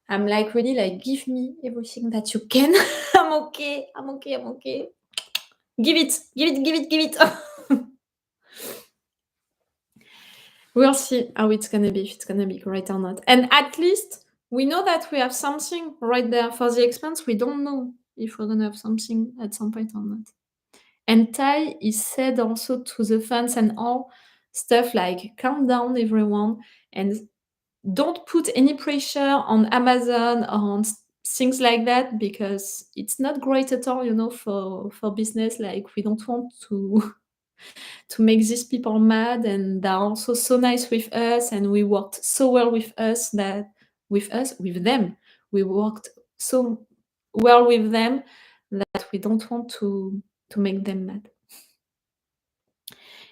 I'm like really like, give me everything that you can. I'm okay. I'm okay. I'm okay. Give it. Give it. Give it. Give it. We'll see how it's gonna be, if it's gonna be great or not. And at least we know that we have something right there for the Expanse. We don't know if we're gonna have something at some point or not. And Tai is said also to the fans and all stuff like calm down everyone and don't put any pressure on Amazon or on things like that because it's not great at all, for business. Like we don't want to to make these people mad, and they're also so nice with us and we worked so well with them. We worked so well with them that we don't want to make them mad.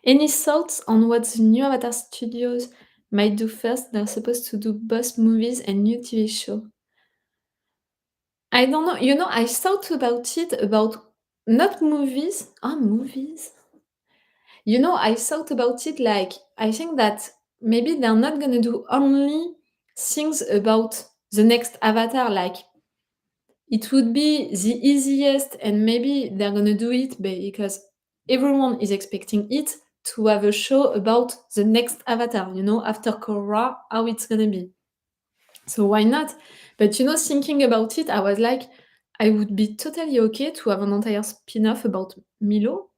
Any thoughts on what the new Avatar Studios might do first? They're supposed to do both movies and new TV show. I don't know. I thought about it, about not movies. Ah, movies. I thought about it like, I think that maybe they're not gonna do only things about the next Avatar. Like, it would be the easiest, and maybe they're gonna do it because everyone is expecting it to have a show about the next Avatar, after Korra, how it's gonna be. So why not? But thinking about it, I was like, I would be totally okay to have an entire spin-off about Milo.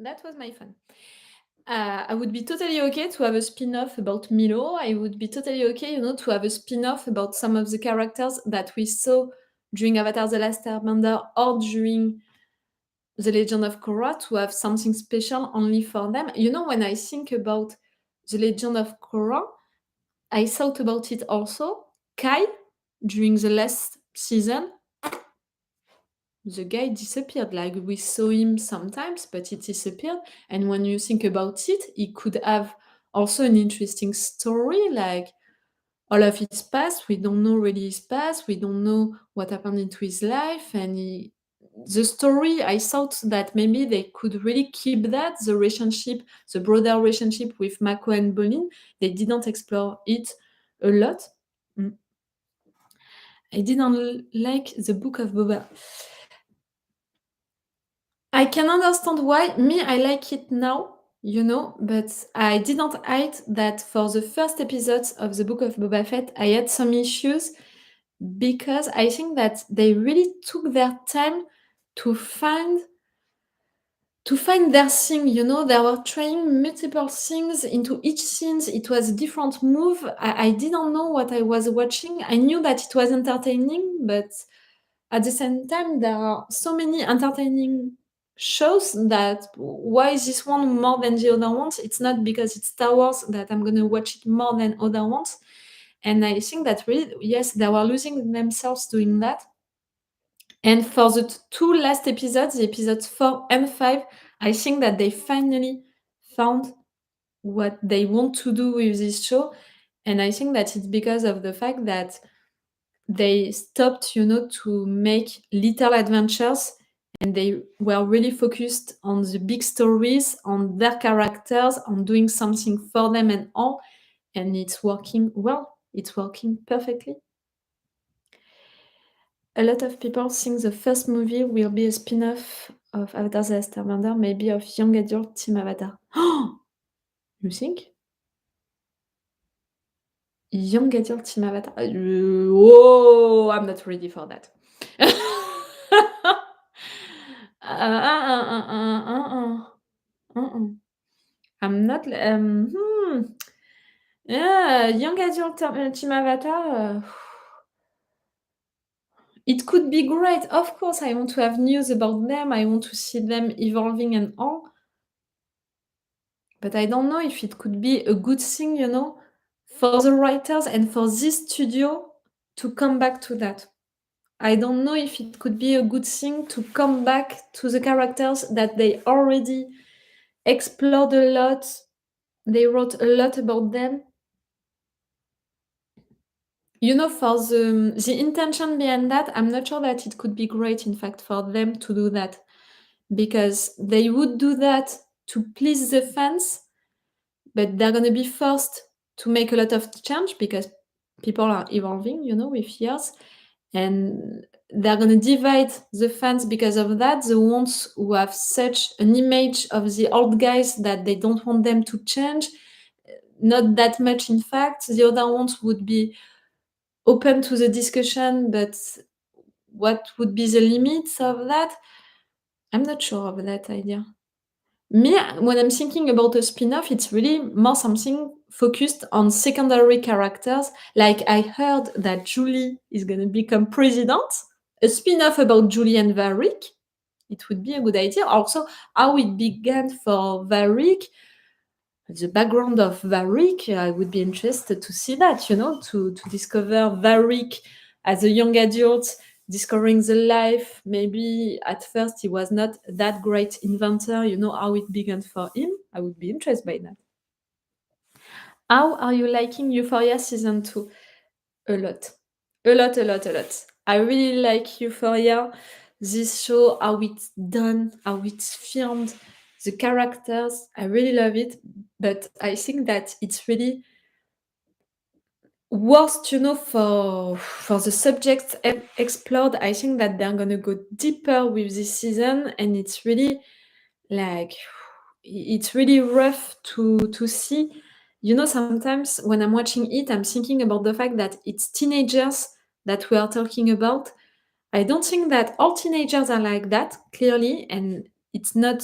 That was my fun. I would be totally okay to have a spin-off about Milo. I would be totally okay, to have a spin-off about some of the characters that we saw during Avatar: The Last Airbender or during The Legend of Korra, to have something special only for them. When I think about The Legend of Korra, I thought about it also. Kai, during the last season, the guy disappeared. Like, we saw him sometimes, but he disappeared. And when you think about it, he could have also an interesting story. Like, all of his past, we don't know really his past. We don't know what happened into his life. And the story, I thought that maybe they could really keep that, the relationship, the broader relationship with Mako and Bolin. They didn't explore it a lot. Mm. I didn't like the Book of Boba. I can understand why. Me, I like it now, but I didn't hide that for the first episodes of the Book of Boba Fett, I had some issues because I think that they really took their time to find their thing. They were trying multiple things into each scene. It was a different move. I didn't know what I was watching. I knew that it was entertaining, but at the same time, there are so many entertaining shows that why is this one more than the other ones? It's not because it's Star Wars that I'm gonna watch it more than other ones. And I think that really, yes, they were losing themselves doing that. And for the two last episodes, the episodes 4 and 5, I think that they finally found what they want to do with this show. And I think that it's because of the fact that they stopped, to make little adventures, and they were really focused on the big stories, on their characters, on doing something for them and all. And it's working well. It's working perfectly. A lot of people think the first movie will be a spin-off of Avatar: The Last Airbender, maybe of young adult Team Avatar. You think? Young adult Team Avatar? Whoa! I'm not ready for that. I'm not. Yeah, young adult Team Avatar. It could be great. Of course, I want to have news about them. I want to see them evolving and all. But I don't know if it could be a good thing, for the writers and for this studio to come back to that. I don't know if it could be a good thing to come back to the characters that they already explored a lot. They wrote a lot about them. You know, for the intention behind that, I'm not sure that it could be great, in fact, for them to do that, because they would do that to please the fans, but they're gonna be forced to make a lot of change because people are evolving, you know, with years, and they're gonna divide the fans because of that. The ones who have such an image of the old guys that they don't want them to change, not that much, in fact. The other ones would be open to the discussion, but what would be the limits of that? I'm not sure of that idea. Me, when I'm thinking about a spin-off, it's really more something focused on secondary characters. Like I heard that Julie is gonna become president. A spin-off about Julie and Varric, it would be a good idea. Also, how it began for Varric, the background of Varric, I would be interested to see that, you know, to discover Varric as a young adult, discovering the life. Maybe at first he was not that great inventor, you know, how it began for him. I would be interested by that. How are you liking Euphoria season 2? A lot. A lot, a lot, a lot. I really like Euphoria. This show, how it's done, how it's filmed, the characters. I really love it. But I think that it's really worst, you know, for the subjects explored. I think that they're gonna go deeper with this season, and it's really like it's really rough to see. You know, sometimes when I'm watching it, I'm thinking about the fact that it's teenagers that we are talking about. I don't think that all teenagers are like that, clearly, and it's not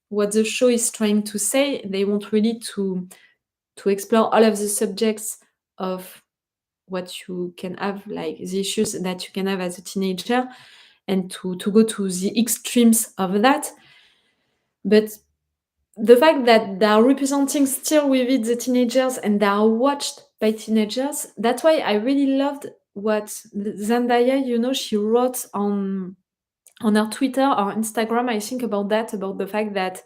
what the show is trying to say. They want really to explore all of the subjects of what you can have, like the issues that you can have as a teenager, and to go to the extremes of that. But the fact that they are representing still with it the teenagers and they are watched by teenagers, that's why I really loved what Zendaya, you know, she wrote on her Twitter or Instagram, I think, about that, about the fact that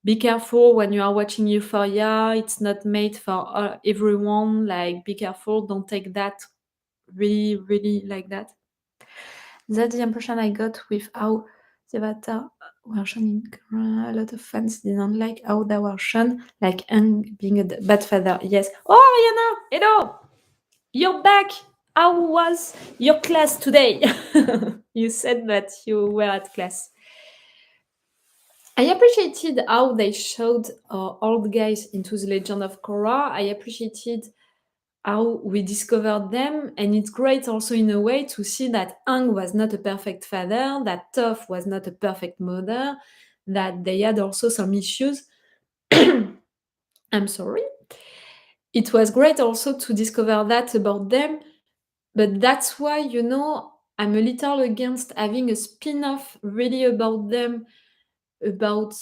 be careful when you are watching Euphoria, it's not made for everyone. Like, be careful, don't take that really, really like that. That's the impression I got with how the Avatar were shown in Korra. A lot of fans didn't like how they were shown, like Aang being a bad father. Yes. Oh, Yana! Hello! You're back! How was your class today? You said that you were at class. I appreciated how they showed old guys into the Legend of Korra. I appreciated how we discovered them, and it's great also in a way to see that Aang was not a perfect father, that Toph was not a perfect mother, that they had also some issues. I'm sorry. It was great also to discover that about them, but that's why, you know, I'm a little against having a spin-off really about them, about,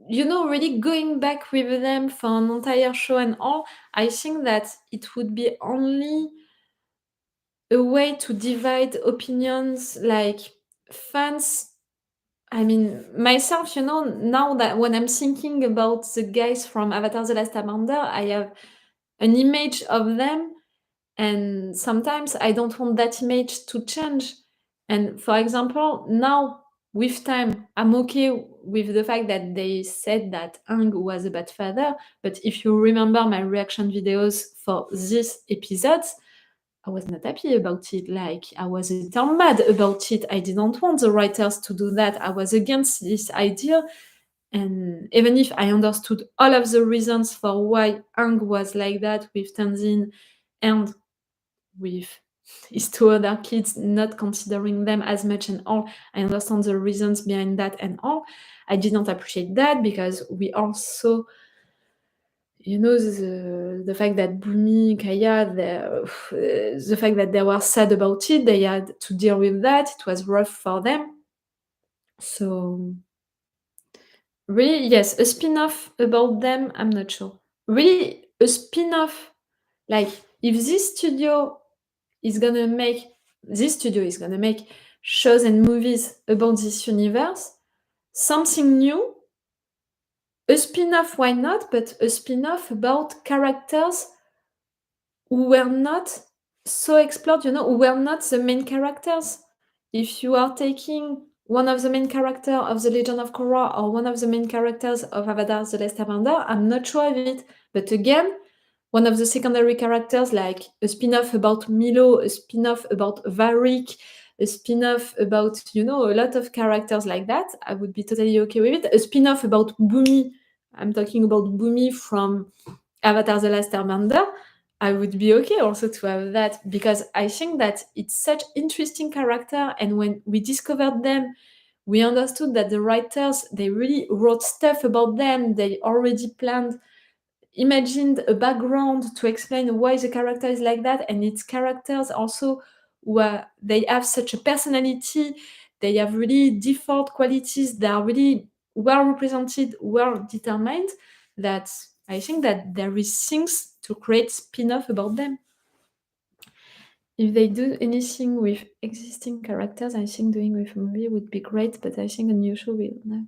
you know, really going back with them for an entire show and all. I think that it would be only a way to divide opinions, like fans. I mean, myself, you know, now that when I'm thinking about the guys from Avatar: The Last Airbender, I have an image of them, and sometimes I don't want that image to change. And for example, now with time, I'm okay with the fact that they said that Aang was a bad father. But if you remember my reaction videos for this episode, I was not happy about it. Like, I was a little mad about it. I didn't want the writers to do that. I was against this idea. And even if I understood all of the reasons for why Aang was like that with Tenzin and with his two other kids, not considering them as much and all, I understand the reasons behind that and all. I did not appreciate that because we also, you know, the fact that Bumi, Kaya, the fact that they were sad about it, they had to deal with that. It was rough for them. So, really, yes, a spin-off about them, I'm not sure. Really, a spin-off, like if this studio is gonna make this studio is gonna make shows and movies about this universe, something new, a spin-off, why not? But a spin-off about characters who were not so explored, who were not the main characters. If you are taking one of the main character of The Legend of Korra or one of the main characters of Avatar: The Last Airbender, I'm not sure of it. But again, one of the secondary characters, like a spin-off about Milo, a spin-off about Varric, a spin-off about, a lot of characters like that, I would be totally okay with it. A spin-off about Boomy, I'm talking about Boomy from Avatar: The Last Airbender, I would be okay also to have that, because I think that it's such interesting character, and when we discovered them, we understood that the writers, they really wrote stuff about them. They already planned, imagined a background to explain why the character is like that, and it's characters also where they have such a personality, they have really default qualities, they are really well represented, well determined, that I think that there is things to create spin-off about them. If they do anything with existing characters, I think doing with a movie would be great, but I think a new show will not.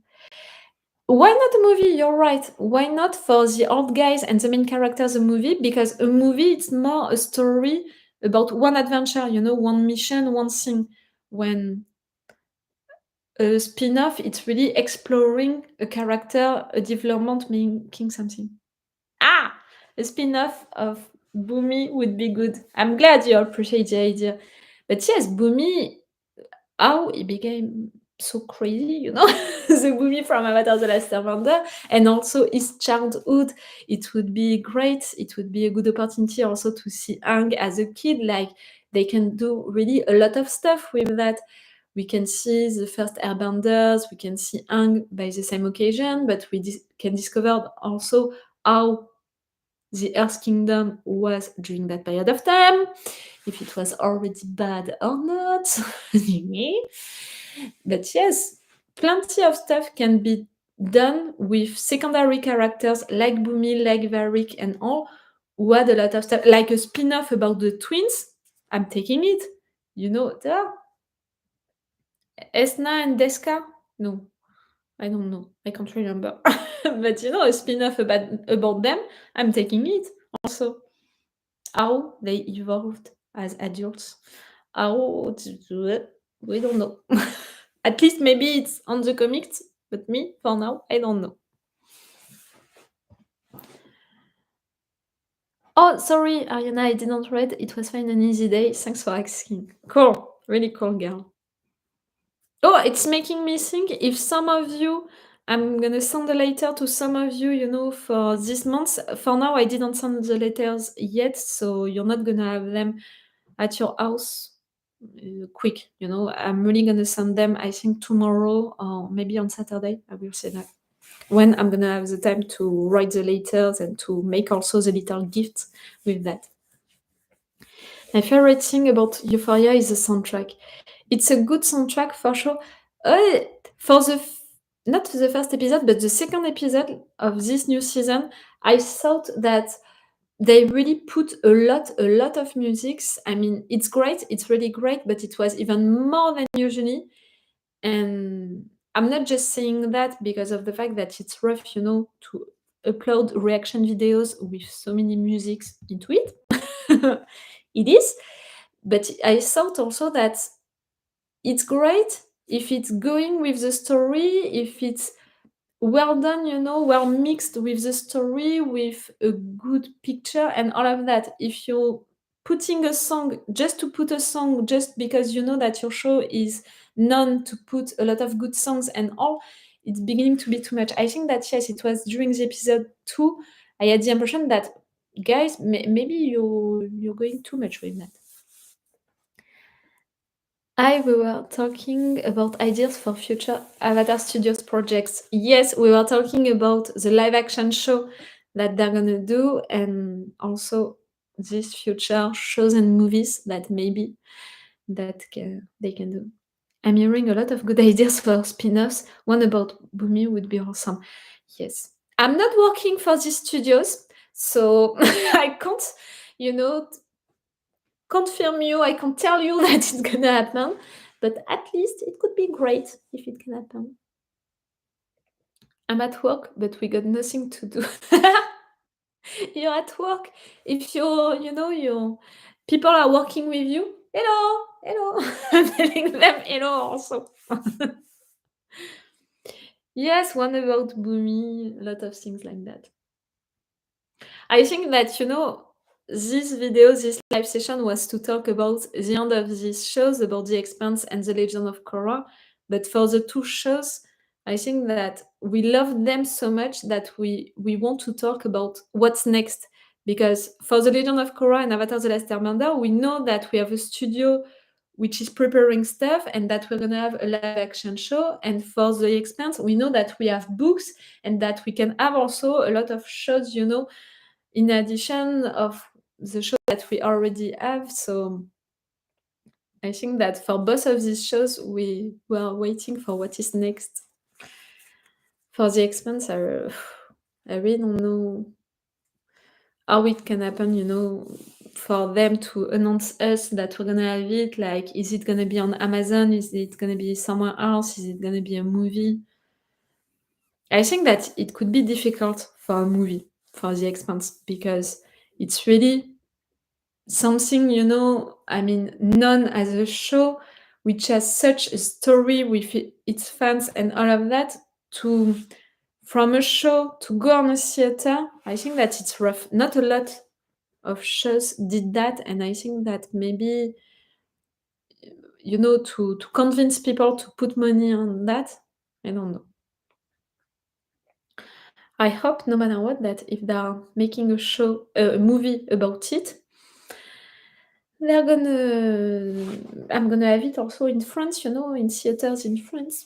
Why not a movie? You're right. Why not for the old guys and the main characters a movie? Because a movie, it's more a story about one adventure, one mission, one thing. When a spin-off, it's really exploring a character, a development, making something. Ah! A spin-off of Boomy would be good. I'm glad you appreciate the idea. But yes, Boomy, how he became so crazy, the movie from Avatar: The Last Airbender, and also his childhood. It would be great. It would be a good opportunity also to see Aang as a kid. Like, they can do really a lot of stuff with that. We can see the first Airbenders, we can see Aang by the same occasion, but we can discover also how the Earth Kingdom was during that period of time, if it was already bad or not. But yes, plenty of stuff can be done with secondary characters like Boomy, like Varric, and all, who had a lot of stuff, like a spin-off about the twins. I'm taking it. There are Esna and Deska? No, I don't know. I can't remember. But a spin-off about them, I'm taking it also. How they evolved as adults. How to do it, we don't know. At least maybe it's on the comics, but me, for now, I don't know. Oh, sorry, Ariana, I didn't read. It was fine, an easy day. Thanks for asking. Cool. Really cool, girl. Oh, it's making me think, if some of you, I'm gonna send a letter to some of you, for this month. For now, I didn't send the letters yet, so you're not gonna have them at your house quick. I'm really gonna send them, I think, tomorrow or maybe on Saturday. I will say that. When I'm gonna have the time to write the letters and to make also the little gifts with that. My favorite thing about Euphoria is the soundtrack. It's a good soundtrack for sure. For not the first episode, but the second episode of this new season, I thought that they really put a lot of musics. I mean, it's great, it's really great, but it was even more than usually. And I'm not just saying that because of the fact that it's rough, to upload reaction videos with so many musics into it. It is. But I thought also that it's great if it's going with the story, if it's well done, well mixed with the story, with a good picture and all of that. If you're putting a song just to put a song, just because you know that your show is known to put a lot of good songs and all, it's beginning to be too much. I think that, yes, it was during the episode 2, I had the impression that, guys, maybe you're going too much with that. We were talking about ideas for future Avatar Studios projects. Yes, we were talking about the live action show that they're gonna do, and also these future shows and movies that maybe they can do. I'm hearing a lot of good ideas for spin-offs. One about Boomy would be awesome. Yes. I'm not working for these studios, so I can't, you know, confirm you, I can't tell you that it's gonna happen, but at least it could be great if it can happen. I'm at work, but we got nothing to do. You're at work. If your people are working with you, hello, hello. I'm telling them hello also. Yes, one about Boomy, a lot of things like that. I think that, this video, this live session was to talk about the end of these shows, about The Expanse and The Legend of Korra. But for the two shows, I think that we love them so much that we want to talk about what's next. Because for The Legend of Korra and Avatar The Last Airbender, we know that we have a studio which is preparing stuff and that we're gonna have a live action show. And for The Expanse, we know that we have books and that we can have also a lot of shows, in addition of the show that we already have. So I think that for both of these shows, we were waiting for what is next. For The Expanse, I really don't know how it can happen, for them to announce us that we're gonna have it. Like, is it gonna be on Amazon? Is it gonna be somewhere else? Is it gonna be a movie? I think that it could be difficult for a movie, for The Expanse, because it's really something, I mean, known as a show which has such a story with its fans and all of that, to from a show to go on a theater. I think that it's rough. Not a lot of shows did that, and I think that maybe, to convince people to put money on that, I don't know. I hope, no matter what, that if they are making a movie about it, they're gonna I'm gonna have it also in France, in theaters in France.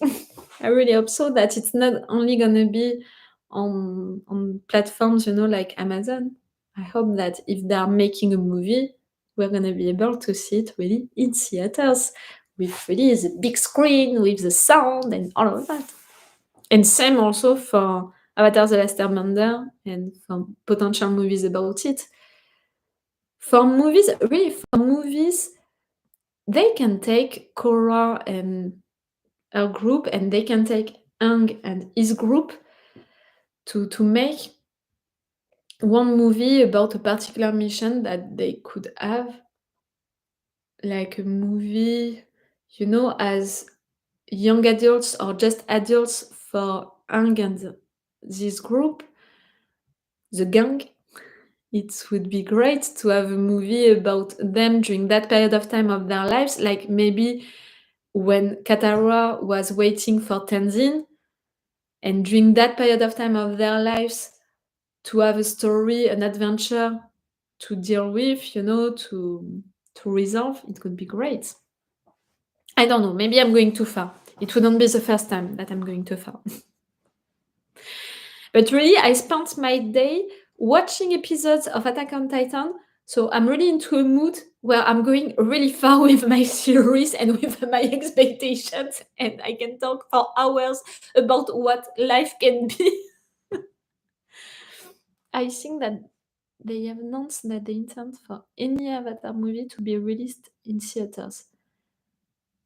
I really hope so, that it's not only gonna be on platforms, like Amazon. I hope that if they are making a movie, we're gonna be able to see it really in theaters, with really the big screen, with the sound and all of that. And same also for Avatar: The Last Airbender and for potential movies about it. For movies, really, for movies, they can take Korra and her group, and they can take Aang and his group to make one movie about a particular mission that they could have, like a movie, as young adults or just adults for Aang and this group, the gang. It would be great to have a movie about them during that period of time of their lives, like maybe when Katara was waiting for Tenzin, and during that period of time of their lives, to have a story, an adventure to deal with, to resolve, it could be great. I don't know, maybe I'm going too far. It wouldn't be the first time that I'm going too far. But really, I spent my day watching episodes of Attack on Titan, so I'm really into a mood where I'm going really far with my theories and with my expectations, and I can talk for hours about what life can be. I think that they have announced that they intend for any Avatar movie to be released in theaters.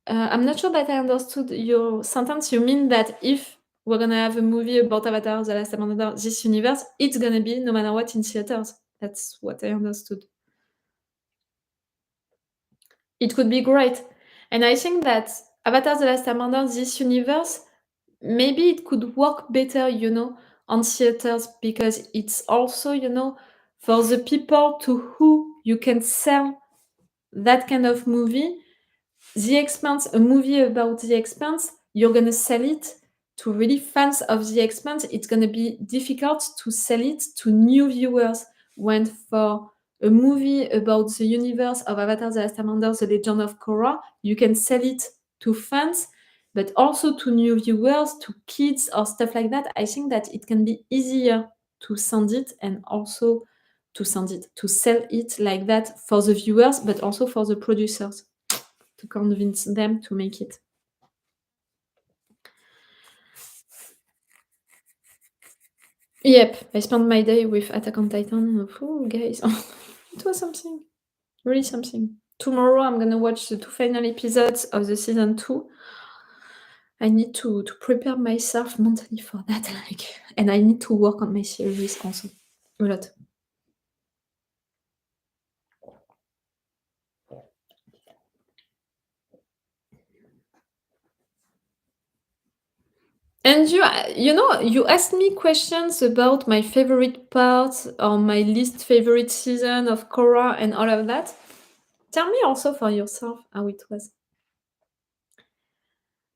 I'm not sure that I understood your sentence. You mean that if we're gonna have a movie about Avatar: The Last Airbender, this universe, it's gonna be, no matter what, in theaters? That's what I understood. It could be great, and I think that Avatar: The Last Airbender, this universe, maybe it could work better, on theaters, because it's also, for the people to who you can sell that kind of movie. The Expanse, a movie about The Expanse, you're gonna sell it to really fans of The Expanse. It's gonna be difficult to sell it to new viewers. When for a movie about the universe of Avatar: The Last Airbender, The Legend of Korra, you can sell it to fans, but also to new viewers, to kids or stuff like that. I think that it can be easier to send it, and also to sell it like that for the viewers, but also for the producers, to convince them to make it. Yep, I spent my day with Attack on Titan. Oh, guys, it was something, really something. Tomorrow I'm gonna watch the 2 final episodes of the season 2. I need to prepare myself mentally for that, like, and I need to work on my series also a lot. And you know, you asked me questions about my favorite parts or my least favorite season of Korra and all of that. Tell me also for yourself how it was.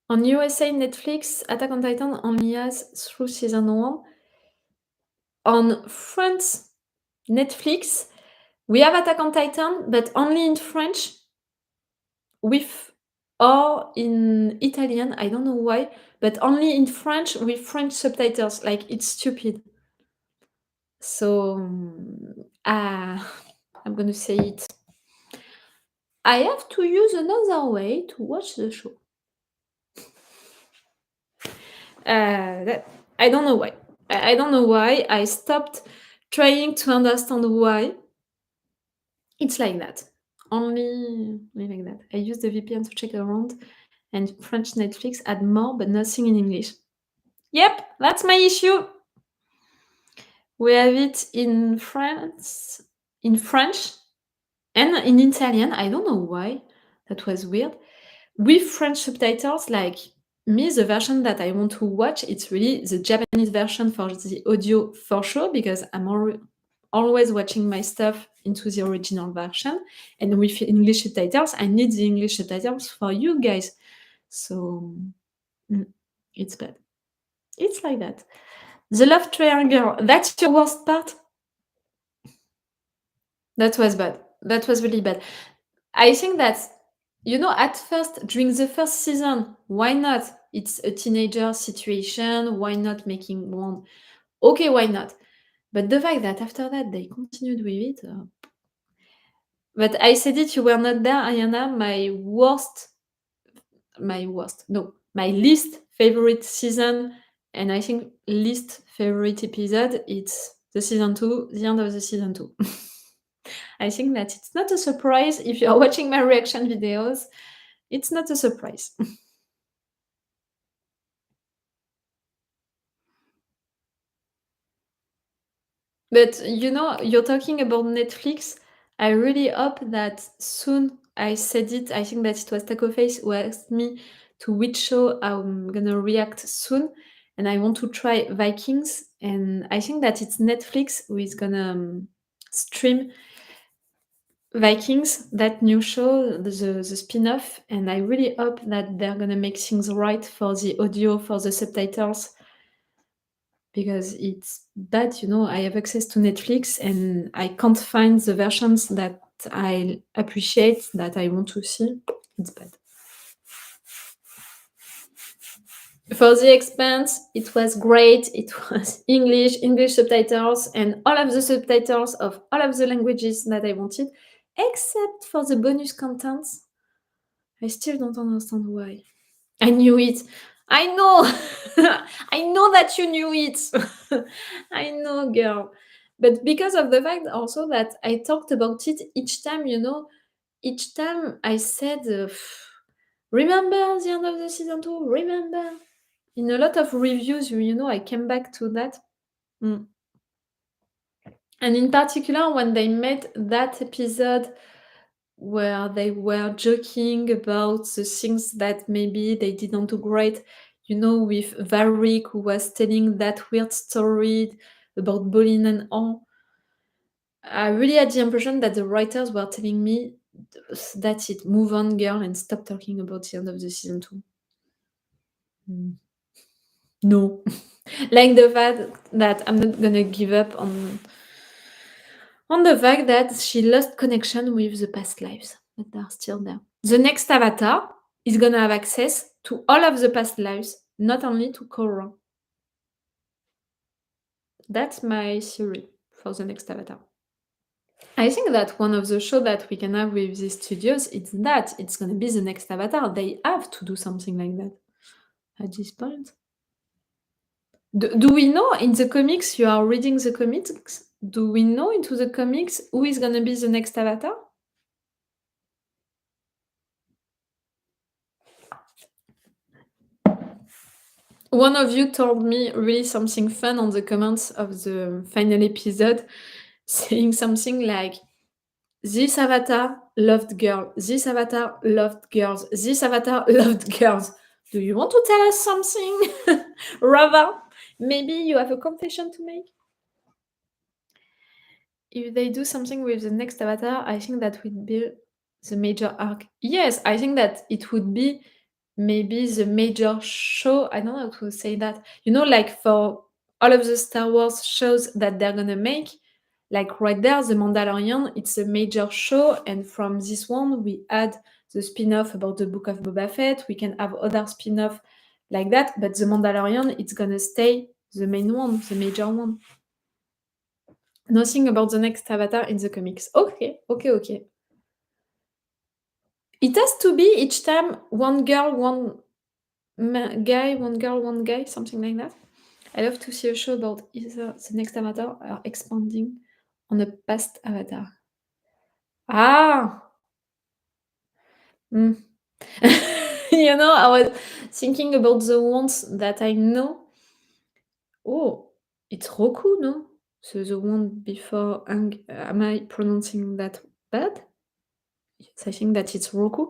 On USA Netflix, Attack on Titan only has through season 1. On France Netflix, we have Attack on Titan, but only in French with or in Italian, I don't know why, but only in French with French subtitles. Like, it's stupid. So, I'm gonna say it. I have to use another way to watch the show. That I don't know why. I don't know why. I stopped trying to understand why. It's like that. Only like that. I use the VPN to check around, and French Netflix had more, but nothing in English. Yep, that's my issue. We have it in France, in French, and in Italian. I don't know why. That was weird. With French subtitles, like me, the version that I want to watch, it's really the Japanese version for the audio for sure, because I'm always watching my stuff into the original version. And with English subtitles, I need the English subtitles for you guys. So mm, it's bad. It's like that. The love triangle, that's your worst part? That was bad. That was really bad. I think that, you know, at first, during the first season, why not? It's a teenager situation. Why not making one? Okay, why not? But the fact that after that they continued with it. But I said it, you were not there, Ayana. My least favorite season, and I think least favorite episode, it's the season 2, the end of the season 2. I think that it's not a surprise if you're watching my reaction videos. It's not a surprise. But you know, you're talking about Netflix. I really hope that soon, I said it, I think that it was Taco Face who asked me to which show I'm gonna react soon. And I want to try Vikings. And I think that it's Netflix who is gonna stream Vikings, that new show, the spin-off. And I really hope that they're gonna make things right for the audio, for the subtitles, because it's bad, you know. I have access to Netflix and I can't find the versions that I appreciate, that I want to see. It's bad. For the Expanse, it was great. It was English subtitles, and all of the subtitles of all of the languages that I wanted, except for the bonus contents. I still don't understand why. I knew it. I know. I know that you knew it. I know, girl. But because of the fact also that I talked about it each time, you know, each time I said, remember the end of the season 2? Remember? In a lot of reviews, you know, I came back to that. Mm. And in particular, when they made that episode where they were joking about the things that maybe they didn't do great, you know, with Varric, who was telling that weird story about Bolin and all. I really had the impression that the writers were telling me, that's it, move on, girl, and stop talking about the end of the season 2. Mm. No. Like the fact that I'm not gonna give up on the fact that she lost connection with the past lives, but they are still there. The next avatar is gonna have access to all of the past lives, not only to Korra. That's my theory for the next avatar. I think that one of the show that we can have with these studios, it's that it's gonna be the next avatar. They have to do something like that at this point. Do we know in the comics, you are reading the comics? 'Cause, do we know into the comics who is gonna be the next avatar? One of you told me really something fun on the comments of the final episode, saying something like, "This avatar loved girl. This avatar loved girls. This avatar loved girls." Do you want to tell us something, Rava? Maybe you have a confession to make? If they do something with the next avatar, I think that would be the major arc. Yes, I think that it would be maybe the major show. I don't know how to say that. You know, like for all of the Star Wars shows that they're gonna make, like right there, The Mandalorian, it's a major show, and from this one, we add the spin-off about the Book of Boba Fett. We can have other spin-off like that, but The Mandalorian, it's gonna stay the main one, the major one. Nothing about the next avatar in the comics. Okay, okay, okay. It has to be each time one girl, one guy, one girl, one guy, something like that. I love to see a show about either the next avatar or expanding on a past avatar. Ah! Mm. You know, I was thinking about the ones that I know. Oh, it's Roku, no? So the one before Ang, am I pronouncing that bad? Yes, I think that it's Roku.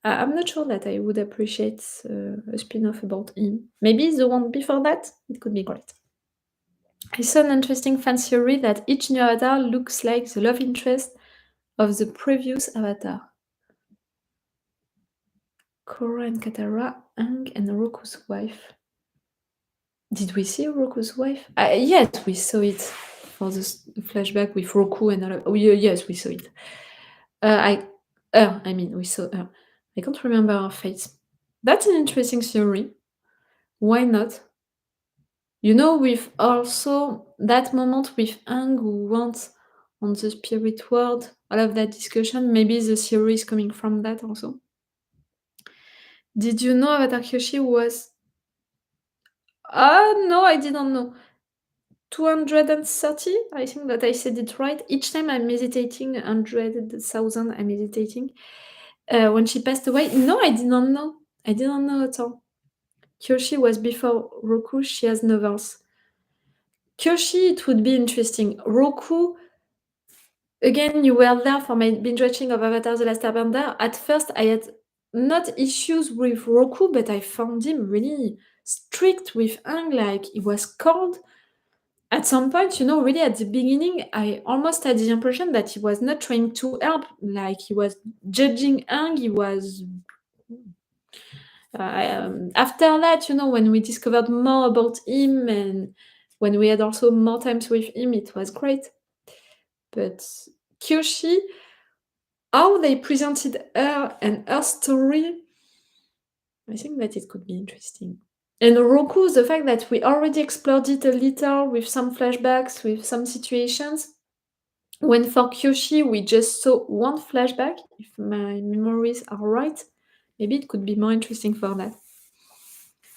I'm not sure that I would appreciate a spin-off about him. Maybe the one before that? It could be great. I saw an interesting fan theory that each new avatar looks like the love interest of the previous avatar. Korra and Katara, Aang and Roku's wife. Did we see Roku's wife? Yes, we saw it for the flashback with Roku and all of... Oh, yes, we saw it. I mean, we saw her. I can't remember her face. That's an interesting theory. Why not? You know, with also that moment with Aang who went on the spirit world, all of that discussion, maybe the theory is coming from that also. Did you know Avatar Kyoshi was... Ah, no, I didn't know. 230? I think that I said it right. Each time I'm hesitating, 100,000, I'm hesitating. When she passed away, no, I didn't know. I didn't know at all. Kyoshi was before Roku, she has novels. Kyoshi, it would be interesting. Roku, again, you were there for my binge watching of Avatar The Last Airbender. At first, I had not issues with Roku, but I found him really strict with Aang, like he was cold. At some point, you know, really at the beginning, I almost had the impression that he was not trying to help, like he was judging Aang, he was... After that, you know, when we discovered more about him and when we had also more times with him, it was great. But Kyoshi, how they presented her and her story, I think that it could be interesting. And Roku, the fact that we already explored it a little with some flashbacks, with some situations. When for Kyoshi, we just saw one flashback, if my memories are right, maybe it could be more interesting for that.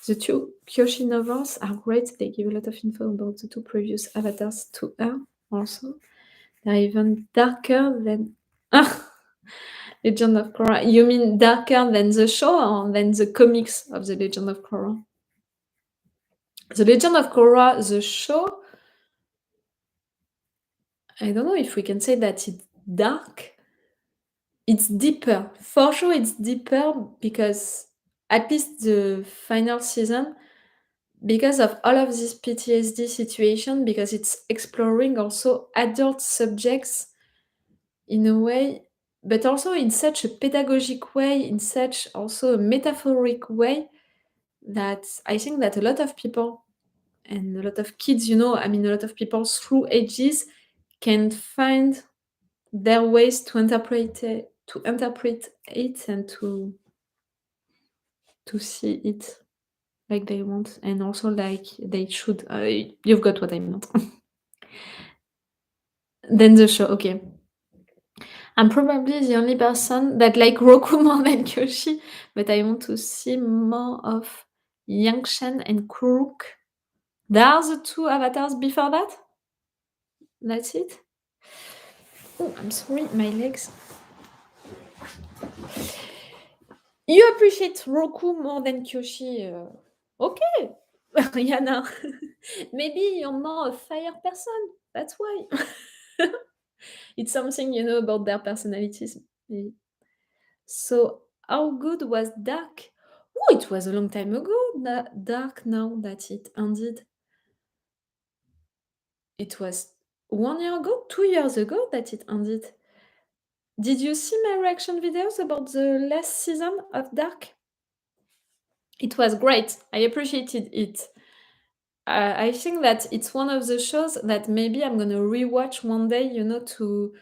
The two Kyoshi novels are great. They give a lot of info about the two previous avatars to her also. They're even darker than... Ah! Legend of Korra. You mean darker than the show or than the comics of the Legend of Korra? The Legend of Korra, the show, I don't know if we can say that it's dark. It's deeper. For sure, it's deeper because at least the final season, because of all of this PTSD situation, because it's exploring also adult subjects in a way, but also in such a pedagogic way, in such also a metaphoric way, that I think that a lot of people and a lot of kids, you know, I mean, a lot of people through ages can find their ways to interpret it and to see it like they want and also like they should. You've got what I meant. Then the show, okay. I'm probably the only person that like Roku more than Kyoshi, but I want to see more of Yangshan and Kuruk. There are the two avatars before that? That's it? Oh, I'm sorry, my legs. You appreciate Roku more than Kyoshi. Okay. Yeah, no. Maybe you're more a fire person. That's why. It's something, about their personalities. Maybe. So, how good was Dark? Oh, it was a long time ago. Dark now that it ended. It was 1 year ago, 2 years ago that it ended. Did you see my reaction videos about the last season of Dark? It was great. I appreciated it. I think that it's one of the shows that maybe I'm gonna rewatch one day, to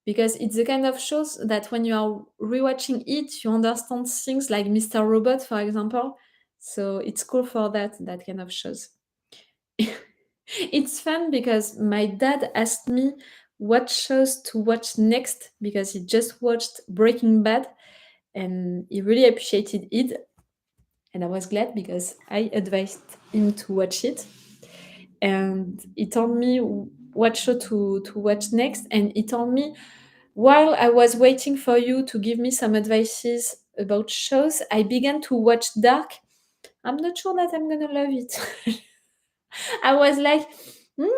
because it's the kind of shows that when you are rewatching it, you understand things like Mr. Robot, for example. So it's cool for that kind of shows. It's fun because my dad asked me what shows to watch next because he just watched Breaking Bad and he really appreciated it. And I was glad because I advised him to watch it. And he told me what show to watch next. And he told me, while I was waiting for you to give me some advices about shows, I began to watch Dark. I'm not sure that I'm gonna love it. I was like, "Mm."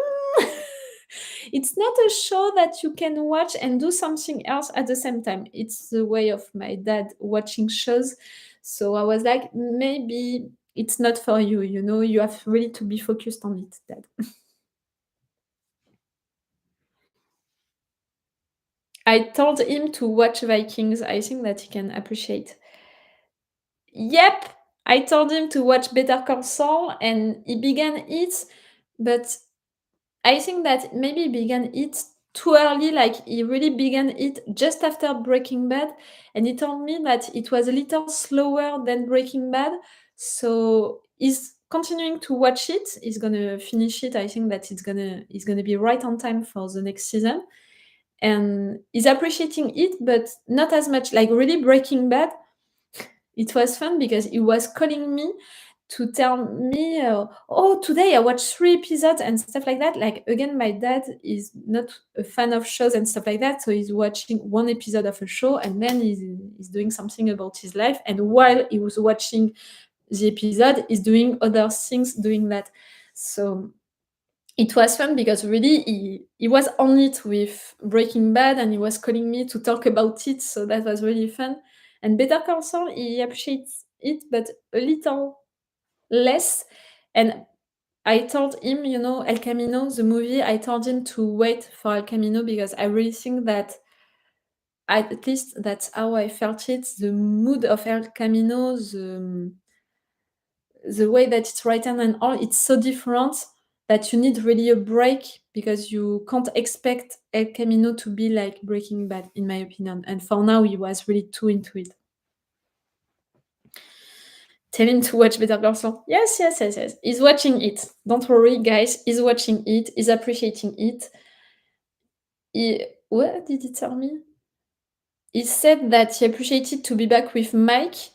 It's not a show that you can watch and do something else at the same time. It's the way of my dad watching shows. So I was like, maybe it's not for you, you have really to be focused on it, dad. I told him to watch Vikings. I think that he can appreciate. Yep, I told him to watch Better Call Saul and he began it, but I think that maybe he began it too early, like he really began it just after Breaking Bad, and he told me that it was a little slower than Breaking Bad. So he's continuing to watch it. He's gonna finish it. I think that it's gonna be right on time for the next season. And he's appreciating it, but not as much. Like really Breaking Bad, it was fun because he was calling me to tell me, "Oh, today I watched 3 episodes," and stuff like that. Like, again, my dad is not a fan of shows and stuff like that, so he's watching 1 episode of a show, and then he's doing something about his life, and while he was watching the episode, he's doing other things doing that. So, it was fun because really he was on it with Breaking Bad, and he was calling me to talk about it, so that was really fun. And Better Call Saul, he appreciates it, but a little less. And I told him, El Camino, the movie, I told him to wait for El Camino because I really think that at least that's how I felt it. The mood of El Camino, the way that it's written and all, it's so different that you need really a break because you can't expect El Camino to be like Breaking Bad, in my opinion. And for now, he was really too into it. Tell him to watch Better Call Saul. Yes, yes, yes, yes. He's watching it. Don't worry, guys. He's watching it. He's appreciating it. What did he tell me? He said that he appreciated to be back with Mike.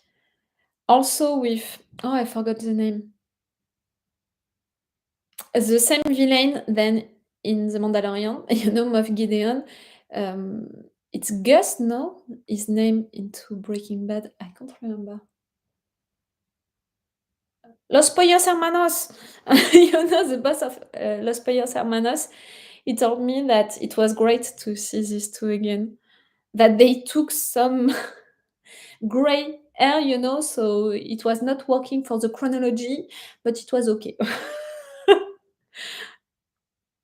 Also with I forgot the name. The same villain than in The Mandalorian, Moff Gideon. Um, it's Gus, no? His name into Breaking Bad. I can't remember. Los Pollos Hermanos. The boss of Los Pollos Hermanos. He told me that it was great to see these two again. That they took some gray hair, so it was not working for the chronology, but it was okay.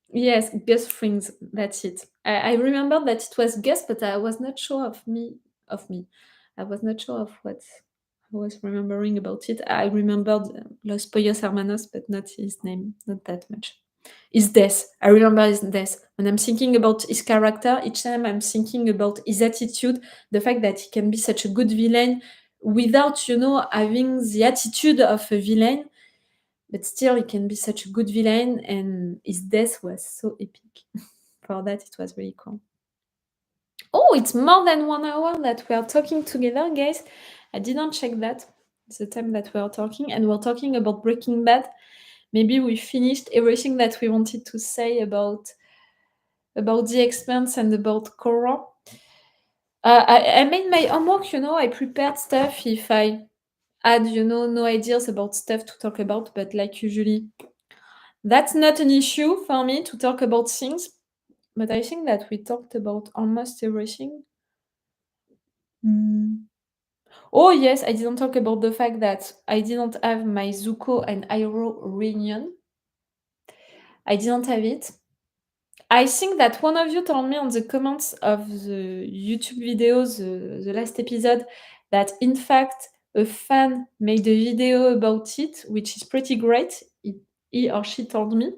Yes, Gus Frings, that's it. I remember that it was Gus, but I was not sure of me. I was not sure of what I was remembering about it. I remembered Los Pollos Hermanos, but not his name, not that much. His death. I remember his death. When I'm thinking about his character, each time I'm thinking about his attitude, the fact that he can be such a good villain without, having the attitude of a villain, but still he can be such a good villain, and his death was so epic. For that, it was really cool. Oh, it's more than 1 hour that we are talking together, guys. I didn't check that. It's the time that we are talking, and we're talking about Breaking Bad. Maybe we finished everything that we wanted to say about the Expanse and about Korra. I made my homework, I prepared stuff. If I had, no ideas about stuff to talk about, but like usually, that's not an issue for me to talk about things. But I think that we talked about almost everything. Mm. Oh yes, I didn't talk about the fact that I didn't have my Zuko and Iroh reunion. I didn't have it. I think that one of you told me on the comments of the YouTube video, the last episode, that in fact a fan made a video about it, which is pretty great. He or she told me.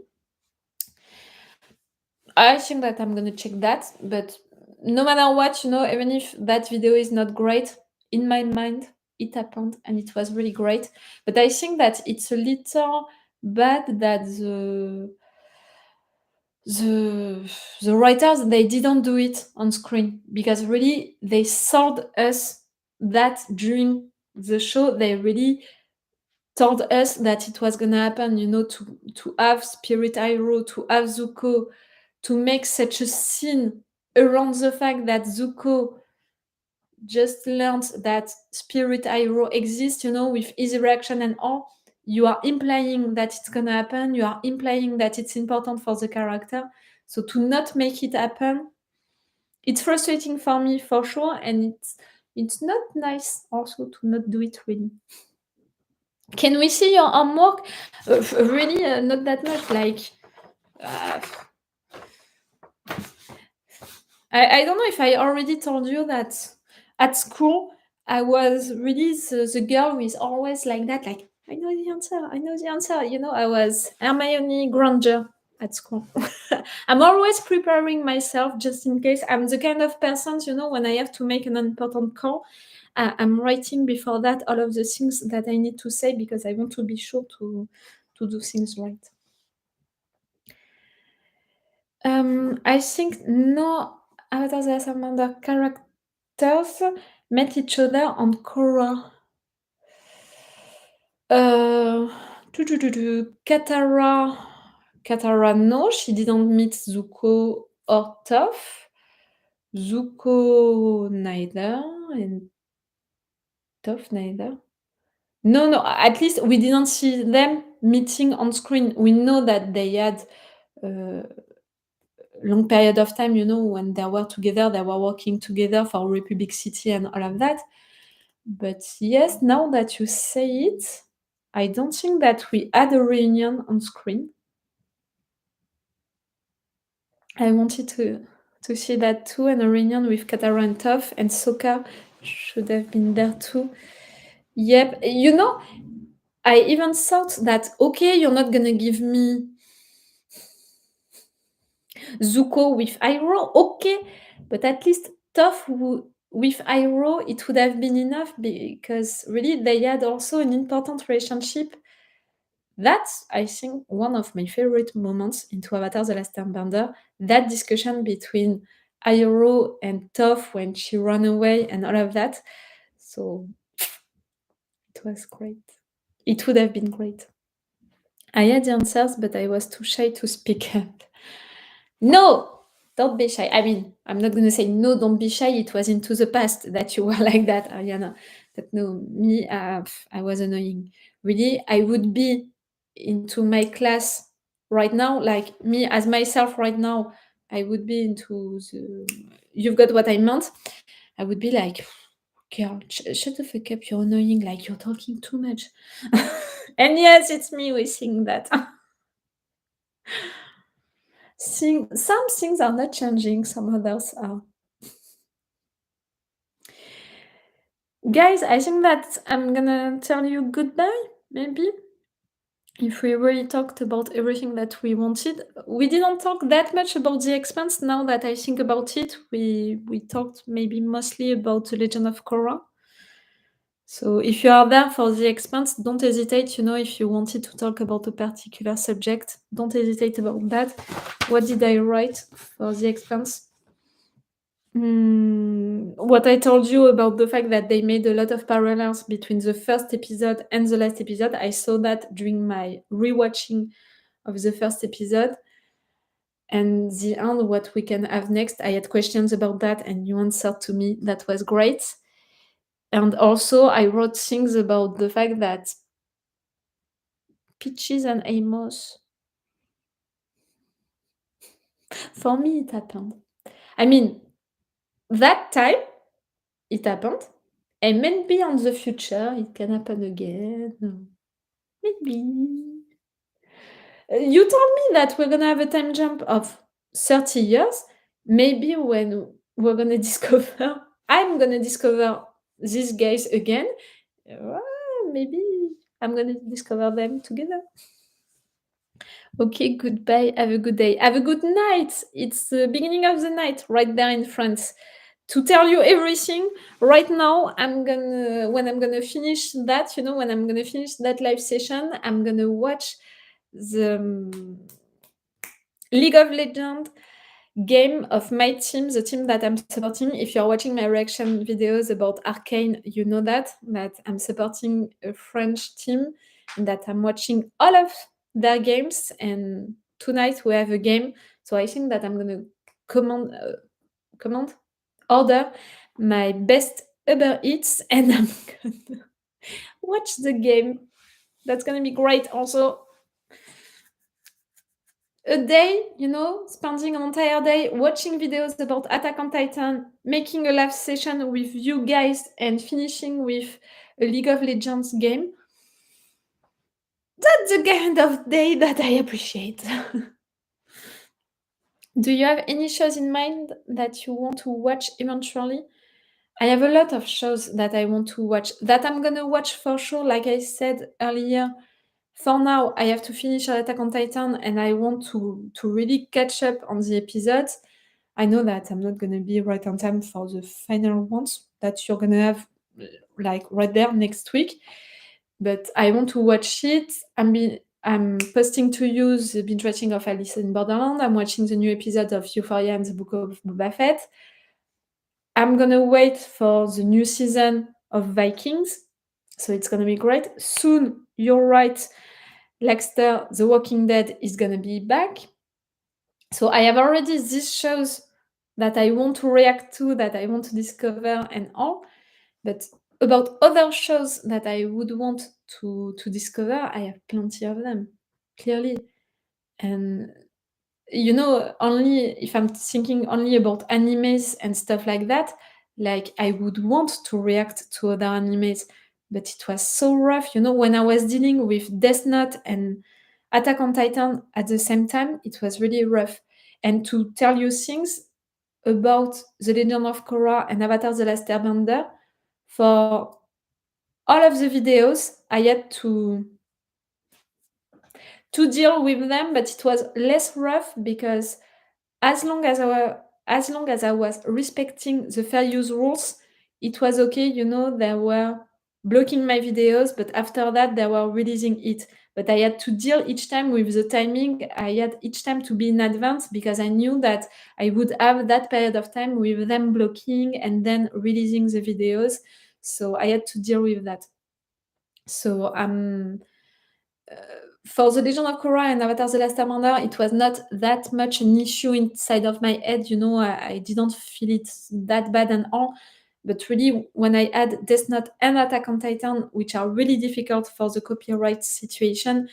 I think that I'm gonna check that, but no matter what, even if that video is not great, in my mind, it happened and it was really great. But I think that it's a little bad that the the writers, they didn't do it on screen, because really they sold us that during the show. They really told us that it was gonna happen, to have Spirit Hero, to have Zuko, to make such a scene around the fact that Zuko just learned that Spirit Hero exists, with his reaction and all. You are implying that it's gonna happen, you are implying that it's important for the character. So to not make it happen, it's frustrating for me for sure, and it's not nice also to not do it really. Can we see your homework? Really, not that much. Like, uh, I don't know if I already told you that at school I was really the girl who is always like that. Like, I know the answer. I know the answer. I was Hermione Granger at school. I'm always preparing myself just in case. I'm the kind of person, when I have to make an important call, I'm writing before that all of the things that I need to say, because I want to be sure to do things right. I think no Avatar: The Last Airbender characters met each other on Korra. Uh, Katara. Katara, no, she didn't meet Zuko or Toph. Zuko, neither, and Toph, neither. No, no, at least we didn't see them meeting on screen. We know that they had a long period of time, when they were together, they were working together for Republic City and all of that. But yes, now that you say it, I don't think that we had a reunion on screen. I wanted to see that too, and a reunion with Katara and Toph, and Sokka should have been there too. Yep, I even thought that, okay, you're not gonna give me Zuko with Iroh, okay, but at least Toph with Iroh, it would have been enough, because really they had also an important relationship. That's, I think, one of my favorite moments into Avatar: The Last Airbender. That discussion between Iroh and Toph when she ran away and all of that. So it was great. It would have been great. I had the answers, but I was too shy to speak up. No, don't be shy. I mean, I'm not gonna say no, don't be shy. It was into the past that you were like that, Ariana. But no, me, I was annoying. Really, I would be into my class right now, like me as myself right now. I would be into the. You've got what I meant. I would be like, girl, shut the fuck up. You're annoying. Like you're talking too much. And yes, it's me who is saying that. Some things are not changing, some others are. Guys, I think that I'm gonna tell you goodbye, maybe. If we really talked about everything that we wanted. We didn't talk that much about the Expanse. Now that I think about it, we talked maybe mostly about the Legend of Korra. So if you are there for the Expanse, don't hesitate, if you wanted to talk about a particular subject, don't hesitate about that. What did I write for the Expanse? What I told you about the fact that they made a lot of parallels between the first episode and the last episode, I saw that during my rewatching of the first episode. And the end, what we can have next, I had questions about that, and you answered to me. That was great. And also, I wrote things about the fact that Peaches and Amos, for me, it happened. I mean, that time it happened, and maybe on the future it can happen again. Maybe. You told me that we're gonna have a time jump of 30 years. Maybe when we're gonna discover I'm gonna discover these guys again, maybe I'm gonna discover them together. Okay, goodbye. Have a good day. Have a good night. It's the beginning of the night right there in France. To tell you everything, right now, when I'm gonna finish that, when I'm gonna finish that live session, I'm gonna watch the League of Legends game of my team, the team that I'm supporting. If you're watching my reaction videos about Arcane, you know that I'm supporting a French team and that I'm watching all of their games. And tonight we have a game, so I think that I'm gonna command order my best Uber Eats, and I'm gonna watch the game. That's gonna be great. Also, a day, spending an entire day watching videos about Attack on Titan, making a live session with you guys, and finishing with a League of Legends game. That's the kind of day that I appreciate. Do you have any shows in mind that you want to watch eventually? I have a lot of shows that I want to watch, that I'm gonna watch for sure. Like I said earlier, for now, I have to finish Attack on Titan, and I want to really catch up on the episodes. I know that I'm not gonna be right on time for the final ones that you're gonna have, like, right there next week, but I want to watch it. I'm posting to you the binge watching of Alice in Borderland. I'm watching the new episode of Euphoria and the Book of Boba Fett. I'm gonna wait for the new season of Vikings, so it's gonna be great. Soon, you're right, Dexter, The Walking Dead is gonna be back. So I have already these shows that I want to react to, that I want to discover and all. But about other shows that I would want to discover, I have plenty of them, clearly. And only if I'm thinking only about animes and stuff like that, like I would want to react to other animes, but it was so rough. When I was dealing with Death Note and Attack on Titan at the same time, it was really rough. And to tell you things about The Legend of Korra and Avatar The Last Airbender, for all of the videos, I had to deal with them, but it was less rough because as long as I was respecting the fair use rules, it was okay. They were blocking my videos, but after that, they were releasing it. But I had to deal each time with the timing. I had each time to be in advance because I knew that I would have that period of time with them blocking and then releasing the videos. So I had to deal with that. So uh, for The Legend of Korra and Avatar: The Last Airbender, it was not that much an issue inside of my head. I didn't feel it that bad and all. But really, when I add Death Note and Attack on Titan, which are really difficult for the copyright situation,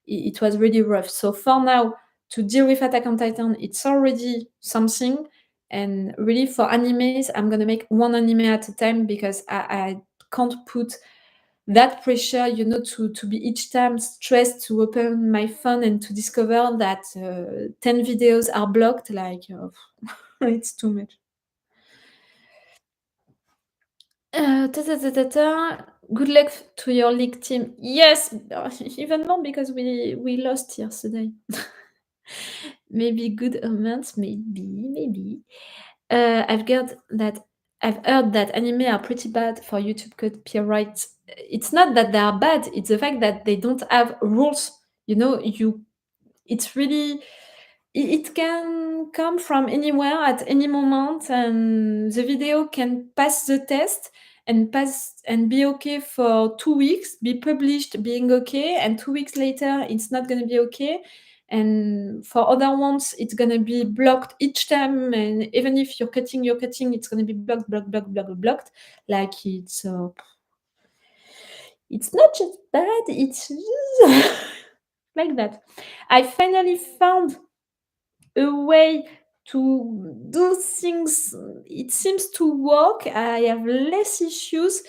it was really rough. So for now, to deal with Attack on Titan, it's already something. And really, for animes, I'm gonna make one anime at a time because I can't put that pressure, to be each time stressed to open my phone and to discover that 10 videos are blocked, like, it's too much. Good luck to your league team. Yes, even more because we lost yesterday. Maybe good omens, maybe. I've heard that anime are pretty bad for YouTube copyright. It's not that they are bad, it's the fact that they don't have rules. It's really it can come from anywhere at any moment, and the video can pass the test and be okay for 2 weeks, be published being okay, and 2 weeks later it's not gonna be okay. and for other ones, it's gonna be blocked each time, and even if you're cutting, it's gonna be blocked, blocked, blocked, blocked, blocked. Like, it's not just bad, it's like that. I finally found a way to do things. It seems to work. I have less issues,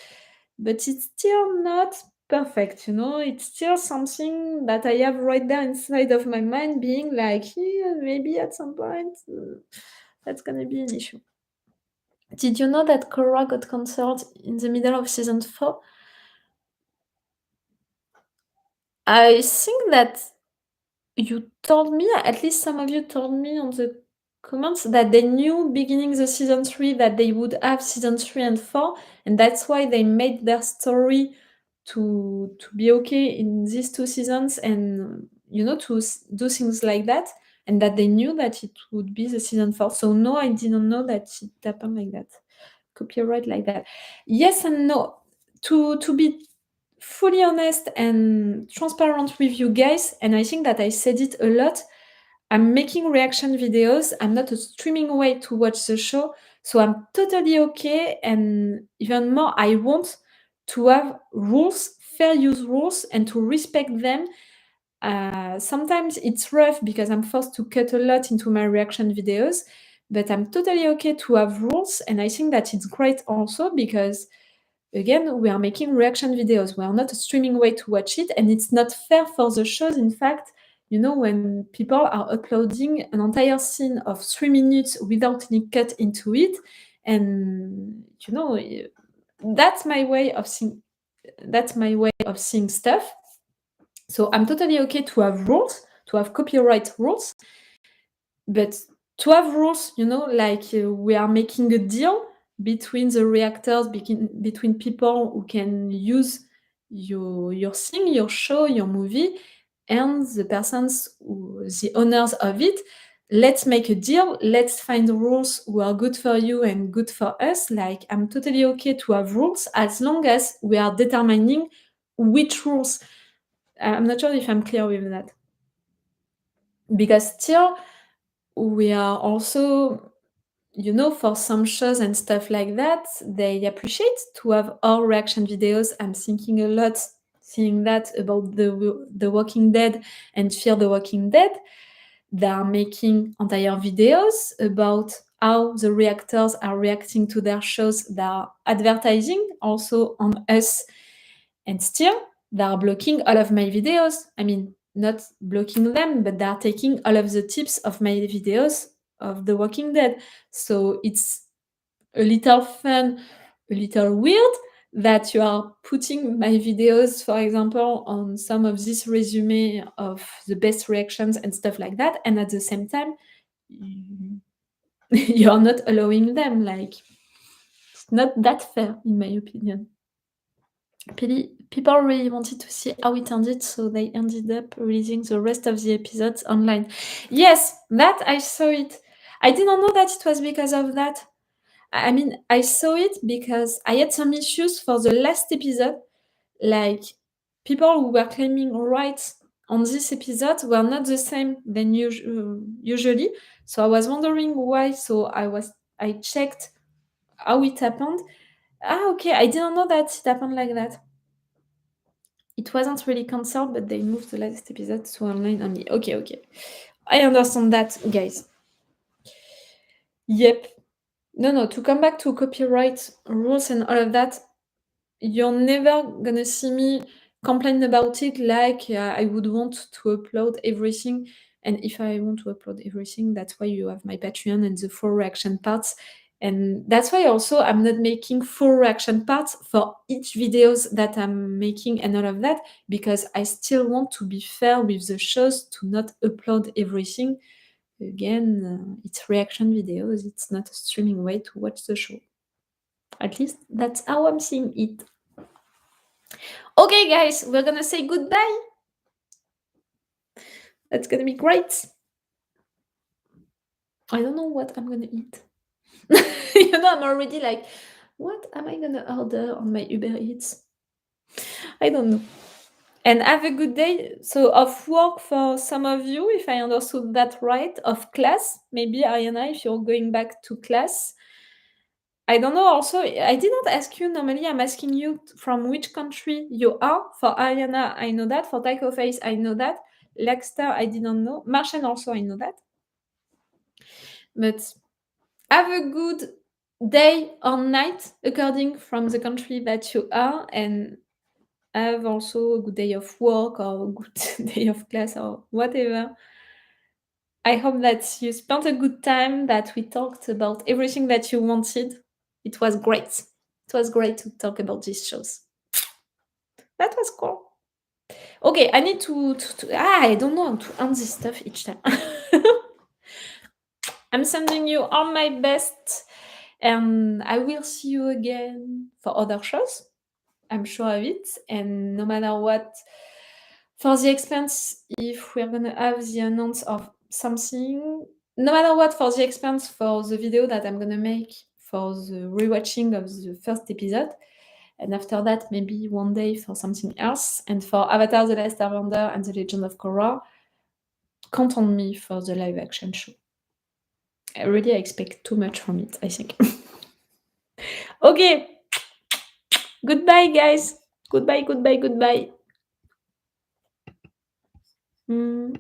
but it's still not perfect, you know? It's still something that I have right there inside of my mind, being like, yeah, maybe at some point that's gonna be an issue. Did you know that Korra got cancelled in the middle of season 4? I think that you told me, at least some of you told me on the comments, that they knew beginning the season 3 that they would have season 3 and 4, and that's why they made their story to be okay in these 2 seasons, and, you know, to do things like that, and that they knew that it would be the season 4. So no, I didn't know that it happened like that. Copyright like that. Yes and no. To be fully honest and transparent with you guys, and I think that I said it a lot, I'm making reaction videos. I'm not a streaming way to watch the show, so I'm totally okay. And even more, I want to have rules, fair use rules, and to respect them. Sometimes it's rough because I'm forced to cut a lot into my reaction videos, but I'm totally okay to have rules. And I think that it's great also because, again, we are making reaction videos. We are not a streaming way to watch it, and it's not fair for the shows. In fact, you know, when people are uploading an entire scene of 3 minutes without any cut into it, and you know, that's my way of seeing. That's my way of seeing stuff. So I'm totally okay to have rules, to have copyright rules, but to have rules, you know, like we are making a deal between the reactors, between people who can use your thing, your show, your movie, and the persons the owners of it. Let's make a deal. Let's find rules who are good for you and good for us. Like, I'm totally okay to have rules as long as we are determining which rules. I'm not sure if I'm clear with that. Because still, we are also, you know, for some shows and stuff like that, they appreciate to have all reaction videos. I'm thinking a lot, seeing that about the Walking Dead and Fear the Walking Dead. They are making entire videos about how the reactors are reacting to their shows. They are advertising also on us, and still they are blocking all of my videos. I mean, not blocking them, but they are taking all of the tips of my videos of The Walking Dead. So it's a little fun, a little weird that you are putting my videos, for example, on some of this resume of the best reactions and stuff like that, and at the same time, you're not allowing them. Like, it's not that fair, in my opinion. People really wanted to see how it ended, so they ended up releasing the rest of the episodes online. Yes, that I saw it. I didn't know that it was because of that. I mean, I saw it because I had some issues for the last episode. Like, people who were claiming rights on this episode were not the same than usually. So I was wondering why. So I checked how it happened. Okay, I didn't know that it happened like that. It wasn't really cancelled, but they moved the last episode to online only. Okay. I understand that, guys. Yep. No, to come back to copyright rules and all of that, you're never gonna see me complain about it like I would want to upload everything. And if I want to upload everything, that's why you have my Patreon and the full reaction parts. And that's why also I'm not making full reaction parts for each videos that I'm making and all of that, because I still want to be fair with the shows, to not upload everything. Again, it's reaction videos, it's not a streaming way to watch the show. At least that's how I'm seeing it. Okay, guys, we're gonna say goodbye. That's gonna be great. I don't know what I'm gonna eat. You know, I'm already like, what am I gonna order on my Uber Eats? I don't know. And have a good day. So of work for some of you, if I understood that right, of class, maybe Ariana, if you're going back to class. I don't know also, I did not ask you, normally I'm asking you from which country you are. For Ariana, I know that. For Tycho Face, I know that. Lexter, I didn't know. Martian also, I know that. But have a good day or night according from the country that you are, and have also a good day of work or a good day of class or whatever. I hope that you spent a good time, that we talked about everything that you wanted. It was great. It was great to talk about these shows. That was cool. Okay, I need I don't know how to end this stuff each time. I'm sending you all my best, and I will see you again for other shows. I'm sure of it. And no matter what, for the Expanse, if we're gonna have the announce of something, no matter what, for the Expanse, for the video that I'm gonna make for the rewatching of the first episode, and after that, maybe one day for something else. And for Avatar: The Last Airbender and The Legend of Korra, count on me for the live action show. I really expect too much from it, I think. Okay. Goodbye, guys. Goodbye, goodbye, goodbye. Mm.